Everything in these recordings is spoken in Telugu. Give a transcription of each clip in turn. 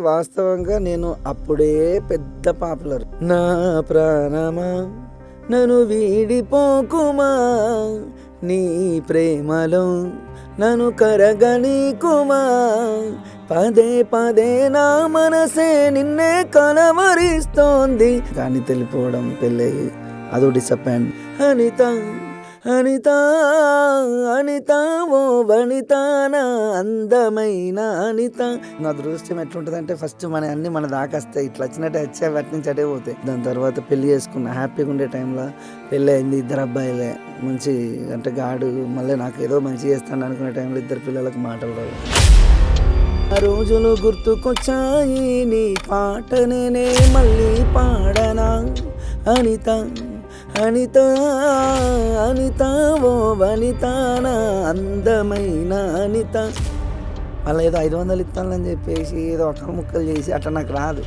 వాస్తవంగా నేను అప్పుడే పెద్ద పాపులర్. నా ప్రాణమా నన్ను వీడిపోకుమా, నీ ప్రేమలో నన్ను కరగనీకుమా, పదే పదే నా మనసే నిన్నే కలవరిస్తోంది. కానీ తెలిపోవడం పెళ్ళి అదో డిసప్పాయింట్. అనిత అనిత అనిత ఓ వనిత నా అందమైన అనిత. నా దృష్టం ఎట్లుంటుందంటే ఫస్ట్ మన దాకా వస్తాయి, ఇట్లా వచ్చినట్టే వచ్చే వాటి నుంచి అటే పోతాయి. దాని తర్వాత పెళ్లి చేసుకున్న హ్యాపీగా ఉండే టైంలో పెళ్ళి అయింది, 2 అబ్బాయిలే. మంచి అంటే గాడు మళ్ళీ నాకు ఏదో మంచి చేస్తాను అనుకునే టైంలో 2 పిల్లలకు మాటలు రావు. ఆ రోజులు గుర్తుకొచ్చాయి, నీ పాటనే మళ్ళీ పాడనా. అనిత అనిత అనిత ఓ వనిత నా అందమైన అనిత. మళ్ళీ ఏదో 500 ఇస్తానని చెప్పేసి ఏదో ఒక్క ముక్కలు చేసి అట్లా నాకు రాదు.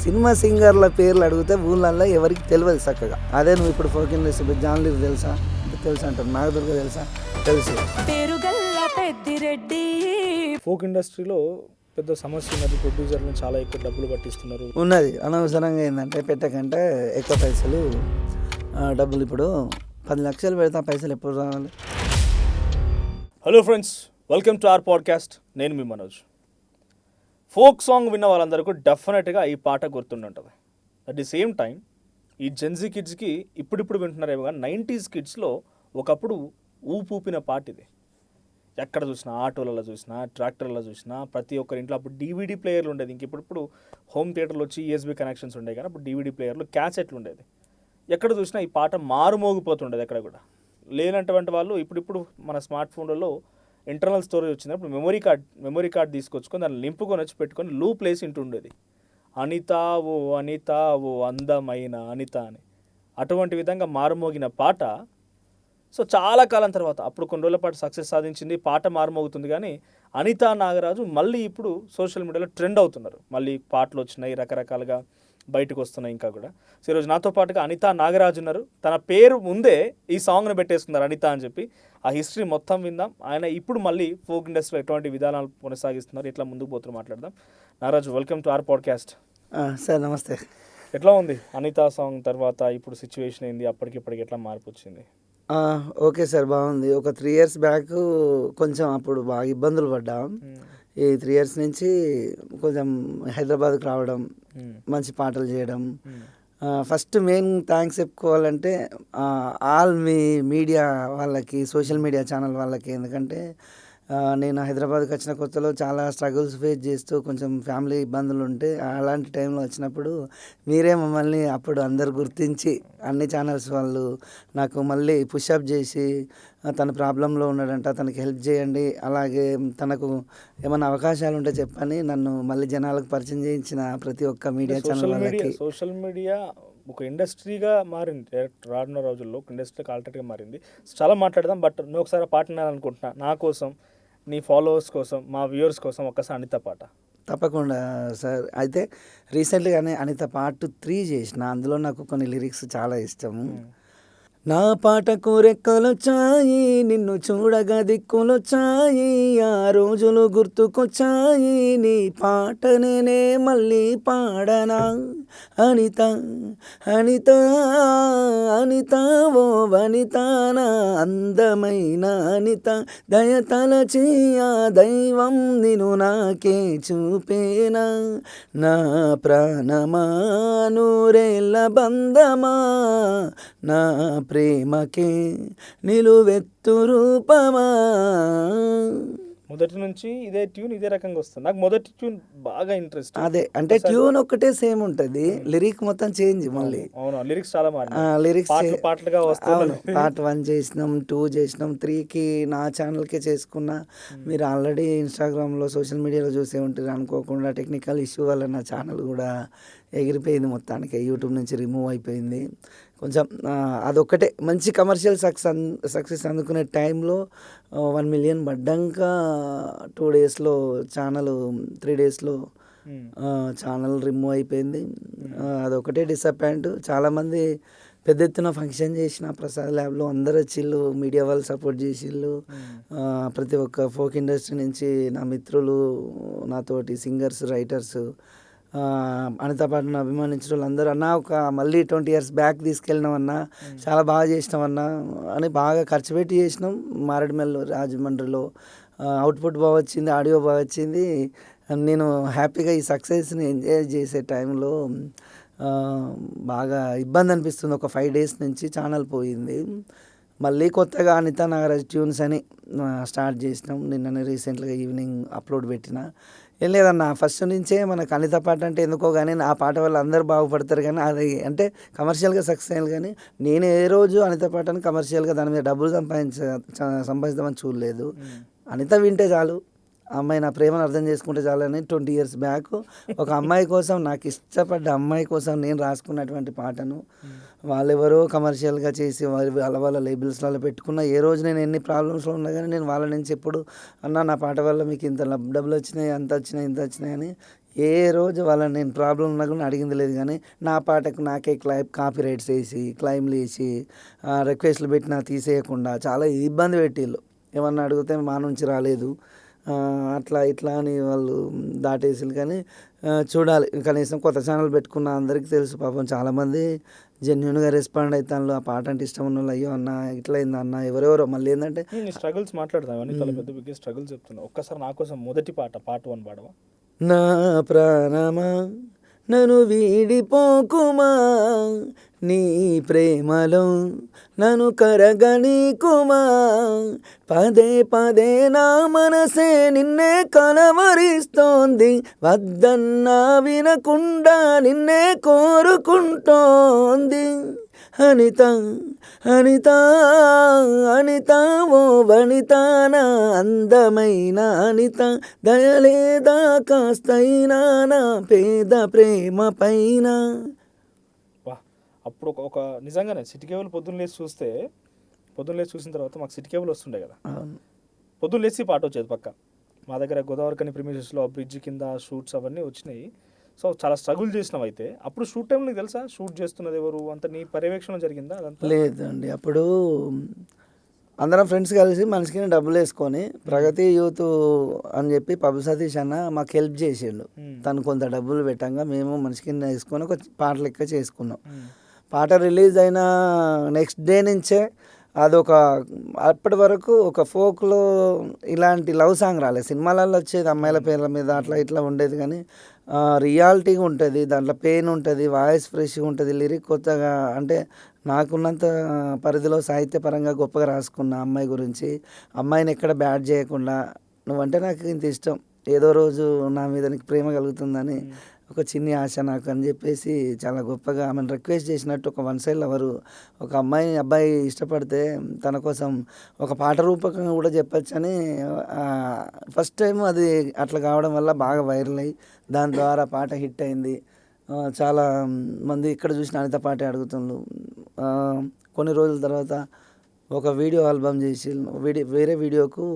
సినిమా సింగర్ల పేర్లు అడిగితే ఊళ్ళల్లో ఎవరికి తెలియదు చక్కగా. అదే నువ్వు ఇప్పుడు ఫోక్ ఇండస్ట్రీ జాన్ లీర్ తెలుసా అంటారు, నాగదుర్గ తెలుసా, తెలుసు. ఫోక్ ఇండస్ట్రీలో పెద్ద సమస్య ఉన్నది, ప్రొడ్యూసర్లను చాలా ఎక్కువ డబ్బులు పట్టిస్తున్నారు ఉన్నది. అనవసరంగా ఏంటంటే పెట్టకంటే ఎక్కువ పైసలు డబ్బులు. ఇప్పుడు 10 లక్షలు పెడితే ఆ పైసలు ఎప్పుడు రావాలి? Hello friends, welcome to our podcast. నేను మీ మనోజ్. ఫోక్ సాంగ్ విన్న వాళ్ళందరికీ డెఫినెట్గా ఈ పాట గుర్తుంటుంది. అట్ ది సేమ్ టైం ఈ జెన్జీ కిడ్స్కి ఇప్పుడిప్పుడు వింటున్నారేమో కానీ 90s కిడ్స్లో ఒకప్పుడు ఊపిన పాట ఇది. ఎక్కడ చూసినా, ఆటోలలో చూసినా, ట్రాక్టర్లలో చూసినా, ప్రతి ఒక్కరి ఇంట్లో అప్పుడు DVD ప్లేయర్లు ఉండేది. ఇంక ఇప్పుడు హోమ్ థియేటర్లు వచ్చి USB కనెక్షన్స్ ఉండేవి, కానీ అప్పుడు DVD ప్లేయర్లు, క్యాసెట్లు ఉండేది. ఎక్కడ చూసినా ఈ పాట మారుమోగిపోతుండేది. ఎక్కడ కూడా లేనటువంటి వాళ్ళు ఇప్పుడు మన స్మార్ట్ ఫోన్లలో ఇంటర్నల్ స్టోరేజ్ వచ్చినప్పుడు మెమరీ కార్డ్ తీసుకొచ్చుకొని దాన్ని నింపుకొని వచ్చి పెట్టుకొని లూప్ ప్లేస్ ఇంటుండేది. అనిత ఓ అందమైన అనిత అని. అటువంటి విధంగా మారుమోగిన పాట సో చాలా కాలం తర్వాత అప్పుడు కొన్ని రోజుల పాటు సక్సెస్ సాధించింది, పాట మారుమోగుతుంది. కానీ అనితా నాగరాజు మళ్ళీ ఇప్పుడు సోషల్ మీడియాలో ట్రెండ్ అవుతున్నారు. మళ్ళీ పాటలు వచ్చినాయి, రకరకాలుగా బయటకు వస్తున్నాయి ఇంకా కూడా. సో ఈరోజు నాతో పాటుగా అనితా నాగరాజు ఉన్నారు. తన పేరు ముందే ఈ సాంగ్ని పెట్టేస్తున్నారు అనిత అని చెప్పి. ఆ హిస్టరీ మొత్తం విందాం. ఆయన ఇప్పుడు మళ్ళీ ఫోక్ ఇండస్ట్రీలో ఎటువంటి విధానాలు కొనసాగిస్తున్నారు, ఇట్లా ముందుకు పోతున్నారు మాట్లాడదాం. Nagaraju, welcome to our podcast. Sir నమస్తే. ఎట్లా ఉంది అనితా సాంగ్ తర్వాత ఇప్పుడు సిచ్యువేషన్ ఏంది, అప్పటికిప్పటికి ఎట్లా మార్పు వచ్చింది? ఓకే సార్, బాగుంది. ఒక 3 years బ్యాక్ కొంచెం అప్పుడు బాగా ఇబ్బందులు పడ్డాం. ఈ 3 years నుంచి కొంచెం హైదరాబాద్కి రావడం, మంచి పాటలు చేయడం. ఫస్ట్ మెయిన్ థ్యాంక్స్ చెప్పుకోవాలంటే ఆల్ మీ మీడియా వాళ్ళకి, సోషల్ మీడియా ఛానల్ వాళ్ళకి. ఎందుకంటే నేను హైదరాబాద్కి వచ్చిన కొత్తలో చాలా స్ట్రగుల్స్ ఫేస్ చేస్తూ కొంచెం ఫ్యామిలీ ఇబ్బందులు ఉంటే, అలాంటి టైంలో వచ్చినప్పుడు మీరే మమ్మల్ని అప్పుడు అందరు గుర్తించి అన్ని ఛానల్స్ వాళ్ళు నాకు మళ్ళీ పుషప్ చేసి తన ప్రాబ్లంలో ఉన్నాడంట, తనకి హెల్ప్ చేయండి, అలాగే తనకు ఏమైనా అవకాశాలు ఉంటే చెప్పని నన్ను మళ్ళీ జనాలకు పరిచయం చేయించిన ప్రతి ఒక్క మీడియా ఛానల్ వాళ్ళకి. సోషల్ మీడియా ఒక ఇండస్ట్రీగా మారింది. రానున్న రోజుల్లో ఒక ఇండస్ట్రీకి ఆల్టర్నేట్గా మారింది. చాలా మాట్లాడదాం. బట్ నేను ఒకసారి పాట వినాలనుకుంటున్నా, నా కోసం, నీ ఫాలోవర్స్ కోసం, మా వ్యూవర్స్ కోసం ఒక్కసారి అనిత పాట. తప్పకుండా సార్. అయితే రీసెంట్గానే అనిత పార్ట్ 3 చేసిన. అందులో నాకు కొన్ని లిరిక్స్ చాలా ఇష్టము. నా పాటకు రెక్కలొచ్చాయి, నిన్ను చూడగా దిక్కులొచ్చాయి, ఆ రోజులు గుర్తుకొచ్చాయి, నీ పాటనే మళ్ళీ పాడనా. అనిత అనిత అనిత ఓ వనిత నా అందమైన అనిత, దయతలచి ఆ దైవం నిన్ను నాకే చూపేనా, నా ప్రాణమా నూరేళ్ళ బంధమా, నా ప్రేమకే నిలువెత్తు రూపమా. మొదటి నుంచి ఇదే ట్యూన్, ఇదే రకంగా వస్తుంది. నాకు మొదటి ట్యూన్ బాగా ఇంట్రెస్ట్. అదే అంటే ట్యూన్ ఒక్కటే సేమ్ ఉంటుంది, లిరిక్ మొత్తం చేంజ్. మళ్ళీ అవును, లిరిక్స్ చాలా లిరిక్స్ పాటలుగా వస్తాయి. పార్ట్ 1 చేసినాం, 2 చేసినాం, 3కి నా ఛానల్కే చేసుకున్నా. మీరు ఆల్రెడీ ఇన్స్టాగ్రామ్లో, సోషల్ మీడియాలో చూసే ఉంటారు. అనుకోకుండా టెక్నికల్ ఇష్యూ వల్ల నా ఛానల్ కూడా ఎగిరిపోయింది, మొత్తానికి యూట్యూబ్ నుంచి రిమూవ్ అయిపోయింది. కొంచెం అదొక్కటే మంచి కమర్షియల్ సక్సెస్ అందుకునే టైంలో 1 million పడ్డాక 2 daysలో ఛానల్, 3 daysలో ఛానల్ రిమూవ్ అయిపోయింది. అదొకటే డిసప్పాయింట్. చాలామంది పెద్ద ఎత్తున ఫంక్షన్ చేసిన ప్రసాద్ ల్యాబ్లో అందరు వచ్చిళ్ళు, మీడియా వాళ్ళు సపోర్ట్ చేసిళ్ళు. ప్రతి ఒక్క ఫోక్ ఇండస్ట్రీ నుంచి నా మిత్రులు, నాతోటి సింగర్స్, రైటర్స్, అనిత పాటను అభిమానించిన వాళ్ళందరూ అన్న ఒక మళ్ళీ 20 years బ్యాక్ తీసుకెళ్ళినామన్నా, చాలా బాగా చేసినామన్నా అని బాగా ఖర్చు పెట్టి చేసినాం. మారేడుమల్లి, రాజమండ్రిలో అవుట్పుట్ బాగా వచ్చింది, ఆడియో బాగా వచ్చింది. నేను హ్యాపీగా ఈ సక్సెస్ని ఎంజాయ్ చేసే టైంలో బాగా ఇబ్బంది అనిపిస్తుంది. ఒక 5 days నుంచి ఛానల్ పోయింది. మళ్ళీ కొత్తగా అనితా నాగరాజ్ ట్యూన్స్ అని స్టార్ట్ చేసినాం. నిన్ననే రీసెంట్గా ఈవినింగ్ అప్లోడ్ పెట్టిన. ఏం లేదన్న, ఫస్ట్ నుంచే మనకు అనిత పాట అంటే ఎందుకో కానీ ఆ పాట వల్ల అందరూ బాగుపడతారు, కానీ అది అంటే కమర్షియల్గా సక్సెస్ అయ్యాలి. కానీ నేను ఏ రోజు అనిత పాటని కమర్షియల్గా దాని మీద డబ్బులు సంపాదిద్దామని చూడలేదు. అనిత వింటే చాలు, అమ్మాయి నా ప్రేమను అర్థం చేసుకుంటే చాలని 20 years బ్యాక్ ఒక అమ్మాయి కోసం, నాకు ఇష్టపడ్డ అమ్మాయి కోసం నేను రాసుకున్నటువంటి పాటను వాళ్ళెవరో కమర్షియల్గా చేసి వాళ్ళ లేబుల్స్లలో పెట్టుకున్న, ఏ రోజు నేను ఎన్ని ప్రాబ్లమ్స్లో ఉన్నా కానీ నేను వాళ్ళ నుంచి ఎప్పుడు అన్నా నా పాట వల్ల మీకు ఇంత డబ్బులు వచ్చినాయి, అంత వచ్చినాయి, ఇంత వచ్చినాయి అని ఏ రోజు వాళ్ళని నేను ప్రాబ్లం ఉన్నా కూడా అడిగింది లేదు. కానీ నా పాటకు నాకే కాపీ రైట్స్ వేసి, క్లైమ్లు వేసి, రిక్వెస్ట్లు పెట్టినా తీసేయకుండా చాలా ఇబ్బంది పెట్టిళ్ళు. ఏమన్నా అడిగితే మా నుంచి రాలేదు, అట్లా ఇట్లా అని వాళ్ళు దాటేసారు. కానీ చూడాలి, కనీసం కొత్త ఛానల్ పెట్టుకున్న అందరికీ తెలుసు పాపం చాలామంది జెన్యున్గా రెస్పాండ్ అవుతాను. ఆ పాట అంటే ఇష్టం ఉన్న వాళ్ళు, అయ్యో అన్న ఇట్లా అయిందా అన్న, ఎవరెవరో మళ్ళీ ఏంటంటే స్ట్రగుల్స్ మాట్లాడతాం అని చాలా పెద్ద బిగ్గెస్ట్ స్ట్రగుల్స్ చెప్తున్నా. ఒక్కసారి నా కోసం మొదటి పాట పార్ట్ 1 పాడవా? నా ప్రాణమా నన్ను వీడిపోకుమా, నీ ప్రేమలో నన్ను కరగనీకుమా, పదే పదే నా మనసే నిన్నే కలవరిస్తోంది, వద్దన్నా వినకుండా నిన్నే కోరుకుంటోంది. అనిత అనిత అనిత ఓ వనిత, నా అందమైన అనిత, దయలేదా కాస్తైనా నా పేద ప్రేమ పైన. అప్పుడు ఒక నిజంగానే సిటీ కేబుల్ పొద్దున్న లేచి చూసిన తర్వాత మాకు సిటీ కేబుల్ వస్తుండే కదా, పొద్దున్న లేచి పాట వచ్చేది పక్క. మా దగ్గర గోదావరికని ప్రీమియర్స్లో బ్రిడ్జ్ కింద షూట్స్ అవన్నీ వచ్చినాయి. సో చాలా స్ట్రగుల్ చేసినాం. అయితే అప్పుడు షూట్ టైం నీకు తెలుసా షూట్ చేస్తున్నది ఎవరు అంత, నీ పర్యవేక్షణ జరిగిందా అదంతా? లేదండి, అప్పుడు అందరం ఫ్రెండ్స్ కలిసి మనిషికి డబ్బులు వేసుకొని ప్రగతి యూత్ అని చెప్పి పబ్బు సతీష్ అన్న మాకు హెల్ప్ చేసిండు. తను కొంత డబ్బులు పెట్టంగా మేము మనిషికి వేసుకొని ఒక పాట లెక్క చేసుకున్నాం. పాట రిలీజ్ అయిన నెక్స్ట్ డే నుంచే అదొక, అప్పటి వరకు ఒక ఫోక్లో ఇలాంటి లవ్ సాంగ్ రాలేదు. సినిమాలలో వచ్చేది అమ్మాయిల పేర్ల మీద అట్లా ఇట్లా ఉండేది, కానీ రియాలిటీగా ఉంటుంది, దాంట్లో పెయిన్ ఉంటుంది, వాయిస్ ఫ్రెష్గా ఉంటుంది, లిరిక్ కొత్తగా, అంటే నాకున్నంత పరిధిలో సాహిత్యపరంగా గొప్పగా రాసుకున్న అమ్మాయి గురించి, అమ్మాయిని ఎక్కడ బ్యాడ్ చేయకుండా, నువ్వంటే నాకు ఇంత ఇష్టం, ఏదో రోజు నా మీద నీకు ప్రేమ కలుగుతుందని ఒక చిన్ని ఆశ నాకు అని చెప్పేసి చాలా గొప్పగా ఆమెను రిక్వెస్ట్ చేసినట్టు ఒక వన్ సైడ్ లవరు ఒక అబ్బాయి ఇష్టపడితే తన కోసం ఒక పాట రూపకంగా కూడా చెప్పచ్చని ఫస్ట్ టైం అది అట్లా కావడం వల్ల బాగా వైరల్ అయ్యి దాని ద్వారా పాట హిట్ అయింది. చాలా మంది ఇక్కడ చూసిన అనిత పాటే అడుగుతుండ్రు. కొన్ని రోజుల తర్వాత ఒక వీడియో ఆల్బమ్ చేసి వేరే వీడియోకు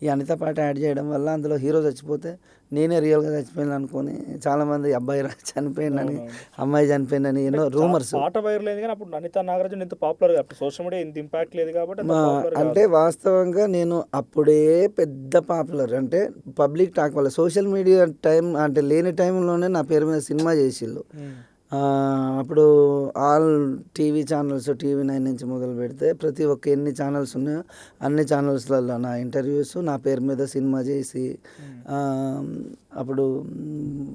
ఈ అనిత పాట యాడ్ చేయడం వల్ల అందులో హీరో చచ్చిపోతే నేనే రియల్గా చచ్చిపోయాను అనుకొని చాలామంది అబ్బాయి చనిపోయిందని, అమ్మాయి చనిపోయిందని ఎన్నో రూమర్స్. పాట వైరల్ అయింది కానీ అప్పుడు అనిత నాగరాజన్ ఇంత పాపులర్ అప్పుడు సోషల్ మీడియా ఇంత ఇంపాక్ట్ లేదు కాబట్టి అంటే వాస్తవంగా నేను అప్పుడే పెద్ద పాపులర్, అంటే పబ్లిక్ టాక్ వల్ల సోషల్ మీడియా టైం అంటే లేని టైంలోనే నా పేరు మీద సినిమా చేసిళ్ళు. అప్పుడు ఆల్ టీవీ ఛానల్స్, TV9 నుంచి మొదలు పెడితే ప్రతి ఒక్క ఎన్ని ఛానల్స్ ఉన్నాయో అన్ని ఛానల్స్లలో నా ఇంటర్వ్యూస్ నా పేరు మీద సినిమా చేసి అప్పుడు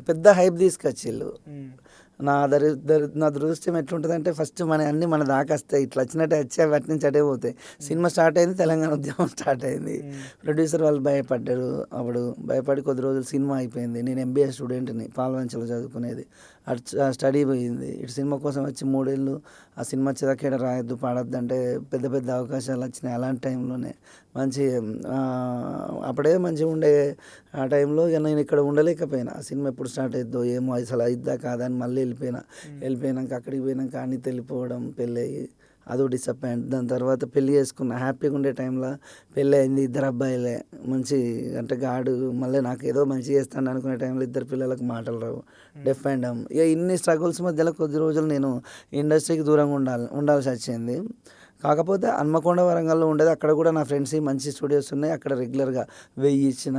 పెద్ద హైప్ తీసుకొచ్చిళ్ళు. నా దృశ్యం ఎట్లుంటుందంటే ఫస్ట్ అన్నీ మన దాకా వస్తాయి, ఇట్లా వచ్చినట్టే వచ్చే వాటి నుంచి అటే పోతాయి. సినిమా స్టార్ట్ అయింది, తెలంగాణ ఉద్యమం స్టార్ట్ అయింది, ప్రొడ్యూసర్ వాళ్ళు భయపడ్డారు. అప్పుడు భయపడి కొద్ది రోజులు సినిమా అయిపోయింది. నేను MBA స్టూడెంట్ని, పాల్వంచలో చదువుకునేది, అటు స్టడీ పోయింది. ఇటు సినిమా కోసం వచ్చి 3 ఏళ్ళు ఆ సినిమా వచ్చేదాకా రాయొద్దు పాడొద్దు అంటే పెద్ద పెద్ద అవకాశాలు వచ్చినాయి. అలాంటి టైంలోనే మంచి అప్పుడే మంచిగా ఉండే ఆ టైంలో ఇక నేను ఇక్కడ ఉండలేకపోయినా. ఆ సినిమా ఎప్పుడు స్టార్ట్ అవుద్దో ఏమో, అసలు అయిద్దా కాదా అని మళ్ళీ వెళ్ళిపోయినాక అక్కడికి పోయినాక అన్ని వెళ్ళిపోవడం, పెళ్ళి అయ్యి అదో డిసప్పాయింట్. దాని తర్వాత పెళ్లి చేసుకున్న, హ్యాపీగా ఉండే టైంలో పెళ్ళి అయింది, ఇద్దరు అబ్బాయిలే, మంచి అంటే గాడు మళ్ళీ నాకు ఏదో మంచి చేస్తాను అనుకునే టైంలో ఇద్దరు పిల్లలకు మాటలు రావు, డెఫ్ అండ్ డమ్. ఇక ఇన్ని స్ట్రగుల్స్ మధ్యలో కొద్ది రోజులు నేను ఇండస్ట్రీకి దూరంగా ఉండాల్సి వచ్చింది. కాకపోతే హన్మకొండ వరంగల్లో ఉండేది, అక్కడ కూడా నా ఫ్రెండ్స్ మంచి స్టూడియోస్ ఉన్నాయి. అక్కడ రెగ్యులర్గా 1000 ఇచ్చిన,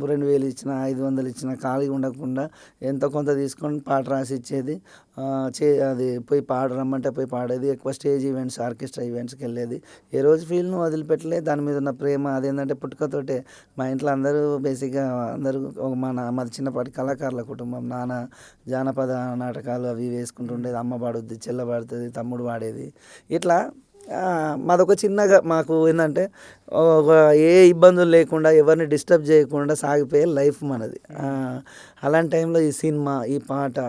2000 ఇచ్చిన, 500 ఇచ్చిన ఖాళీగా ఉండకుండా ఎంతో కొంత తీసుకొని పాట రాసి ఇచ్చేది. అది పోయి రమ్మంటే పోయి పాడేది. ఎక్కువ స్టేజ్ ఈవెంట్స్, ఆర్కెస్ట్రా ఈవెంట్స్కి వెళ్ళేది. ఏ రోజు ఫీల్డ్ను వదిలిపెట్టలే. దాని మీద ఉన్న ప్రేమ అదేంటంటే పుట్టుకతోటే. మా ఇంట్లో అందరూ బేసిక్గా అందరూ మాది చిన్నపాటి కళాకారుల కుటుంబం. నాన్న జానపద నాటకాలు అవి వేసుకుంటుండేది. అమ్మ పాడుద్ది, చెల్ల పాడుతుంది, తమ్ముడు పాడేది. ఇట్లా మాదొక చిన్నగా మాకు ఏంటంటే ఏ ఇబ్బందులు లేకుండా, ఎవరిని డిస్టర్బ్ చేయకుండా సాగిపోయే లైఫ్ మనది. అలాంటి టైంలో ఈ సినిమా, ఈ పాట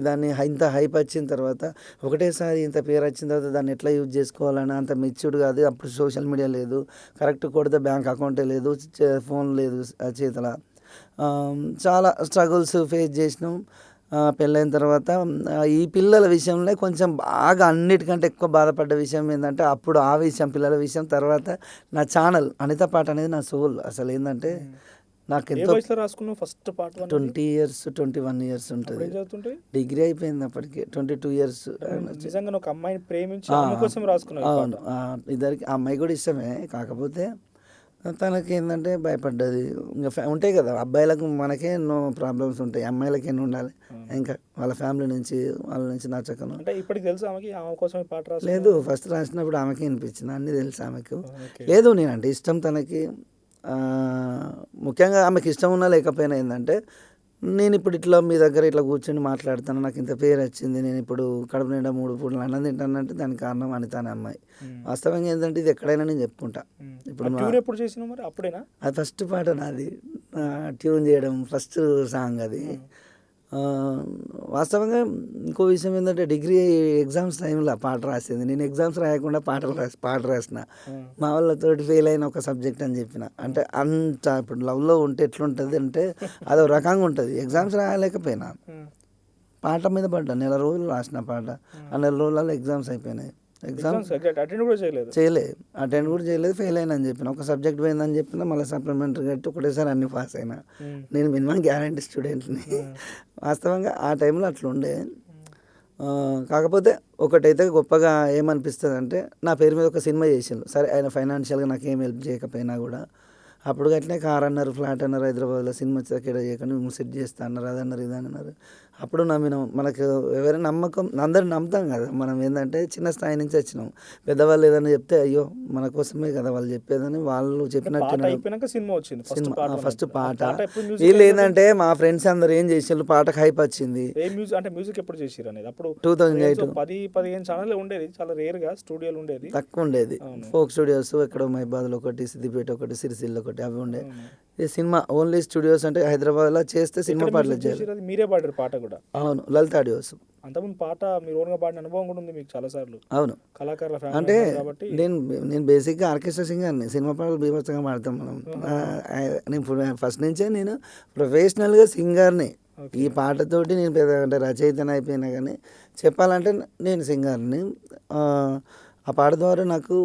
దాన్ని ఇంత హైప్ వచ్చిన తర్వాత, ఒకటేసారి ఇంత పేరు వచ్చిన తర్వాత దాన్ని ఎట్లా యూజ్ చేసుకోవాలని అంత మెచ్యూర్డ్ కాదు. అప్పుడు సోషల్ మీడియా లేదు, కరెక్ట్ కొడితే బ్యాంక్ అకౌంటే లేదు, ఫోన్ లేదు చేతుల. చాలా స్ట్రగుల్స్ ఫేస్ చేసినాం. పెళ్ళైన తర్వాత ఈ పిల్లల విషయంలో కొంచెం బాగా అన్నిటికంటే ఎక్కువ బాధపడ్డ విషయం ఏంటంటే, అప్పుడు ఆ విషయం, పిల్లల విషయం. తర్వాత నా ఛానల్ అనిత పాట అనేది నా సోల్. అసలు ఏంటంటే నాకు ఎంతో ఫస్ట్ పాట 20 years 21 years ఉంటుంది. డిగ్రీ అయిపోయింది అప్పటికి. 22 years. నిజంగా ఒక అమ్మాయిని ప్రేమించి ఆమె కోసం రాసుకున్నాను. అవును, ఇద్దరికి ఆ అమ్మాయి కూడా ఇష్టమే. కాకపోతే తనకి ఏంటంటే భయపడ్డది. ఇంకా ఉంటాయి కదా అబ్బాయిలకు, మనకే ఎన్నో ప్రాబ్లమ్స్ ఉంటాయి, అమ్మాయిలకి ఎన్ని ఉండాలి. ఇంకా వాళ్ళ ఫ్యామిలీ నుంచి, వాళ్ళ నుంచి నచ్చకను. అంటే ఇప్పటికి తెలుసు ఆమెకి, ఆమె కోసం పాట రాసి లేదు. ఫస్ట్ రాసినప్పుడు ఆమెకి వినిపించింది, అన్నీ తెలుసు ఆమెకు. లేదు, నేనంటే ఇష్టం తనకి. ముఖ్యంగా ఆమెకి ఇష్టం ఉన్నా లేకపోయినా ఏంటంటే, నేను ఇప్పుడు ఇట్లా మీ దగ్గర ఇట్లా కూర్చొని మాట్లాడుతాను, నాకు ఇంత పేరు వచ్చింది, నేను ఇప్పుడు కడుపు నిండా 3 పూటలు అన్నం తింటానంటే దానికి కారణం అనిత అనే అమ్మాయి. వాస్తవంగా ఏంటంటే ఇది ఎక్కడైనా నేను చెప్పుకుంటా. ఇప్పుడు ఎప్పుడు చేసినా మరి అప్పుడేనా? అది ఫస్ట్ పాట నాది, ట్యూన్ చేయడం ఫస్ట్ సాంగ్ అది. వాస్తవంగా ఇంకో విషయం ఏంటంటే, డిగ్రీ ఎగ్జామ్స్ టైంలో పాట రాసింది. నేను ఎగ్జామ్స్ రాయకుండా పాట రాసిన. మా వాళ్ళతోటి ఫెయిల్ అయిన ఒక సబ్జెక్ట్ అని చెప్పిన. అంటే అంత ఇప్పుడు లవ్లో ఉంటే ఎట్లుంటుంది అంటే అదో రకంగా ఉంటుంది. ఎగ్జామ్స్ రాయలేకపోయినా పాట మీద పడ్డా. 1 నెల రోజులు రాసిన పాట. ఆ 1 నెల రోజులలో ఎగ్జామ్స్ అయిపోయినాయి. ఎగ్జామ్స్ చేయలేదు, అటెండ్ కూడా చేయలేదు, ఫెయిల్ అయినా అని చెప్పిన. ఒక సబ్జెక్ట్ పోయిందని చెప్పిన, మళ్ళీ సప్లిమెంటరీ కట్టి ఒకటేసారి అన్ని పాస్ అయినా. నేను మినిమం గ్యారంటీ స్టూడెంట్ని. వాస్తవంగా ఆ టైంలో అట్లా ఉండే. కాకపోతే ఒకటైతే గొప్పగా ఏమనిపిస్తుంది అంటే, నా పేరు మీద ఒక సినిమా చేసిండు. సరే, ఆయన ఫైనాన్షియల్గా నాకు ఏం హెల్ప్ చేయకపోయినా కూడా అప్పుడు అట్లే కార్ అన్నారు, ఫ్లాట్ అన్నారు, హైదరాబాద్లో సినిమా వచ్చాక చేయకుండా మేము సెట్ చేస్తా అన్నారు, అదన్నారు, ఇదన్నారు. అప్పుడు నమ్మినాం. మనకు ఎవరైనా నమ్మకం, అందరిని నమ్ముతాం కదా. మనం ఏంటంటే చిన్న స్థాయి నుంచి వచ్చినాం. పెద్దవాళ్ళు ఏదైనా చెప్తే అయ్యో మన కోసమే కదా వాళ్ళు చెప్పేదని వాళ్ళు చెప్పినట్టు సినిమా ఫస్ట్ పాట. వీళ్ళు ఏంటంటే మా ఫ్రెండ్స్ అందరు ఏం చేసారు, పాటకు హైప్ వచ్చింది. అంటే మ్యూజిక్ ఎప్పుడు చేసారు అనేది అప్పుడు 2008 10-15 ఛానల్ ఉండేది, చాలా రేర్ గా స్టూడియోలు ఉండేది, తక్కువ ఉండేది. ఫోక్ స్టూడియోస్ ఎక్కడో మైబాద్లో ఒకటి, సిద్దిపేట ఒకటి, సిరిసిల్ల ఒకటి, అవి ఉండే. ఈ సినిమా ఓన్లీ స్టూడియోస్ అంటే హైదరాబాద్లో చేస్తే సినిమా పాటలు చేయాలి. మీరే పాడారు పాట కూడా? అవును, లలిత ఆడియోస్. అంతకుముందు పాట మీరు ఓన్గా పాడిన అనుభవం కూడా ఉంది మీకు చాలా సార్లు? అవును, కళాకారుల అంటే నేను బేసిక్గా ఆర్కెస్ట్రా సింగర్ని. సినిమా పాటలు బీభత్సంగా పాడతాం మనం. నేను ఫస్ట్ నుంచే నేను ప్రొఫెషనల్గా సింగర్ని. ఈ పాటతోటి నేను పెద్ద అంటే రచయితని అయిపోయినా కానీ చెప్పాలంటే నేను సింగర్ని. ఆ పాట ద్వారా నాకు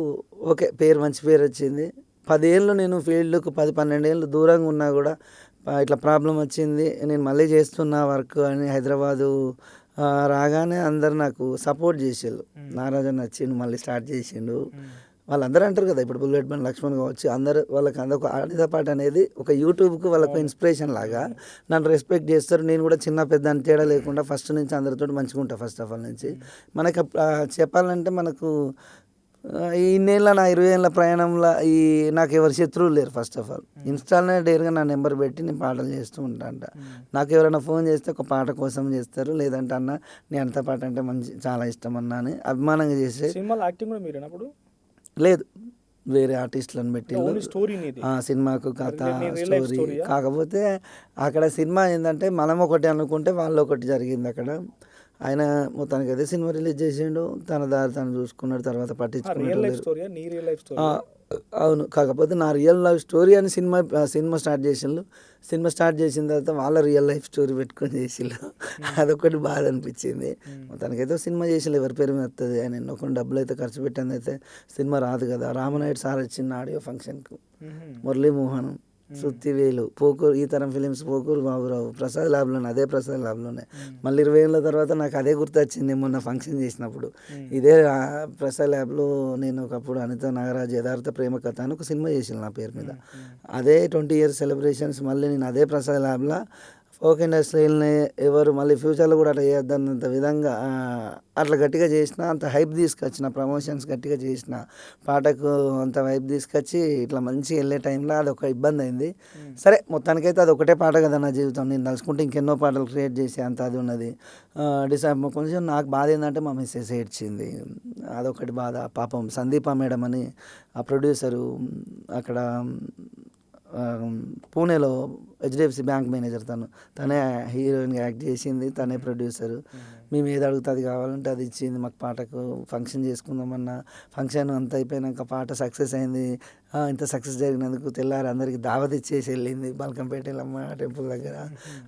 మంచి పేరు వచ్చింది. 10 ఏళ్ళు నేను ఫీల్డ్కు 10-12 ఏళ్ళు దూరంగా ఉన్నా కూడా ఇట్లా ప్రాబ్లం వచ్చింది, నేను మళ్ళీ చేస్తున్నా వర్క్ అని హైదరాబాదు రాగానే అందరు నాకు సపోర్ట్ చేసేళ్ళు. నారాజన్ వచ్చిండు, మళ్ళీ స్టార్ట్ చేసిండు. వాళ్ళందరూ అంటారు కదా, ఇప్పుడు బుల్లెట్ బండ్ లక్ష్మణ్ కావచ్చు, అందరు వాళ్ళకి అందరూ ఆడిత పాట అనేది ఒక యూట్యూబ్కి వాళ్ళకు ఇన్స్పిరేషన్ లాగా నన్ను రెస్పెక్ట్ చేస్తారు. నేను కూడా చిన్న పెద్ద అని తేడా లేకుండా ఫస్ట్ నుంచి అందరితో మంచిగా ఉంటాను. ఫస్ట్ ఆఫ్ ఆల్ నుంచి మనకి చెప్పాలంటే, మనకు ఈ ఇన్నేళ్ళ నా 20 ఏళ్ళ ప్రయాణంలో నాకు ఎవరు శత్రువులు లేరు. ఫస్ట్ ఆఫ్ ఆల్ ఇన్స్టాల్నే డైరెక్ట్గా నా నెంబర్ పెట్టి నేను పాటలు చేస్తూ ఉంటాను. నాకు ఎవరైనా ఫోన్ చేస్తే ఒక పాట కోసం చేస్తారు, లేదంటే అన్న నేను అంత పాట అంటే చాలా ఇష్టం అన్నా అని అభిమానంగా చేసే. సినిమాలో యాక్టింగ్ కూడా మీరేనప్పుడు? లేదు, వేరే ఆర్టిస్టులను పెట్టి సినిమాకు కథ స్టోరీ. కాకపోతే అక్కడ సినిమా ఏంటంటే మనం ఒకటి అనుకుంటే వాళ్ళు ఒకటి జరిగింది అక్కడ. ఆయన మొత్తానికి అయితే సినిమా రిలీజ్ చేసిండు, తన దారి తను చూసుకున్నాడు, తర్వాత పట్టించుకున్నాడు. అవును. కాకపోతే నా రియల్ లైఫ్ స్టోరీ అని సినిమా స్టార్ట్ చేసిండ్రు. సినిమా స్టార్ట్ చేసిన తర్వాత వాళ్ళ రియల్ లైఫ్ స్టోరీ పెట్టుకొని చేసిండ్రు. అదొకటి బాధ అనిపించింది. మొత్తానికైతే సినిమా చేసిండ్రు. ఎవరి పేరు మీద వస్తుంది అని ఎన్నో డబ్బులు అయితే ఖర్చు పెట్టింది అయితే సినిమా రాదు కదా. రామనాయుడు సార్ వచ్చింది ఆడియో ఫంక్షన్కు, మురళీమోహన్, శృతివేలు, పోకూరు, ఈ తరం ఫిలిమ్స్, పోకూరు బాబురావు, ప్రసాద్ ల్యాబ్లోనే, అదే ప్రసాద్ ల్యాబ్లోనే. మళ్ళీ 20 ఏళ్ళ తర్వాత నాకు అదే గుర్తొచ్చింది మొన్న ఫంక్షన్ చేసినప్పుడు. ఇదే ప్రసాద్ ల్యాబ్లో నేను ఒకప్పుడు అనిత నాగరాజ్ యథార్థ ప్రేమ కథ అని ఒక సినిమా చేసిన నా పేరు మీద. అదే 20 ఇయర్స్ సెలబ్రేషన్స్ మళ్ళీ నేను అదే ప్రసాద్ ల్యాబ్లో ఫోక్ ఇండస్ట్రీని ఎవరు మళ్ళీ ఫ్యూచర్లో కూడా అట్లా చేయొద్దన్నంత విధంగా అట్లా గట్టిగా చేసిన, అంత హైప్ తీసుకొచ్చిన, ప్రమోషన్స్ గట్టిగా చేసిన, పాటకు అంత హైప్ తీసుకొచ్చి ఇట్లా మంచిగా వెళ్ళే టైంలో అదొక ఇబ్బంది అయింది. సరే మొత్తానికైతే అది ఒకటే పాట కదా నా జీవితం. నేను తలుచుకుంటే ఇంకెన్నో పాటలు క్రియేట్ చేసే అంత అది ఉన్నది. కొంచెం నాకు బాధ ఏంటంటే మా మిస్సెస్ ఏడ్చింది. అదొకటి బాధ. పాపం సందీప మేడం అని ఆ ప్రొడ్యూసరు అక్కడ పూణేలో హెచ్డిఎఫ్సి బ్యాంక్ మేనేజర్ తనే హీరోయిన్గా యాక్ట్ చేసింది, తనే ప్రొడ్యూసరు. మేము ఏది అడిగితే అది కావాలంటే అది ఇచ్చింది. మాకు పాటకు ఫంక్షన్ చేసుకుందామన్న ఫంక్షన్ అంతా అయిపోయినాక పాట సక్సెస్ అయింది. ఇంత సక్సెస్ జరిగినందుకు తెల్లారి అందరికీ దావత్ ఇచ్చేసి వెళ్ళింది బల్కంపేట ఎల్లమ్మ టెంపుల్ దగ్గర.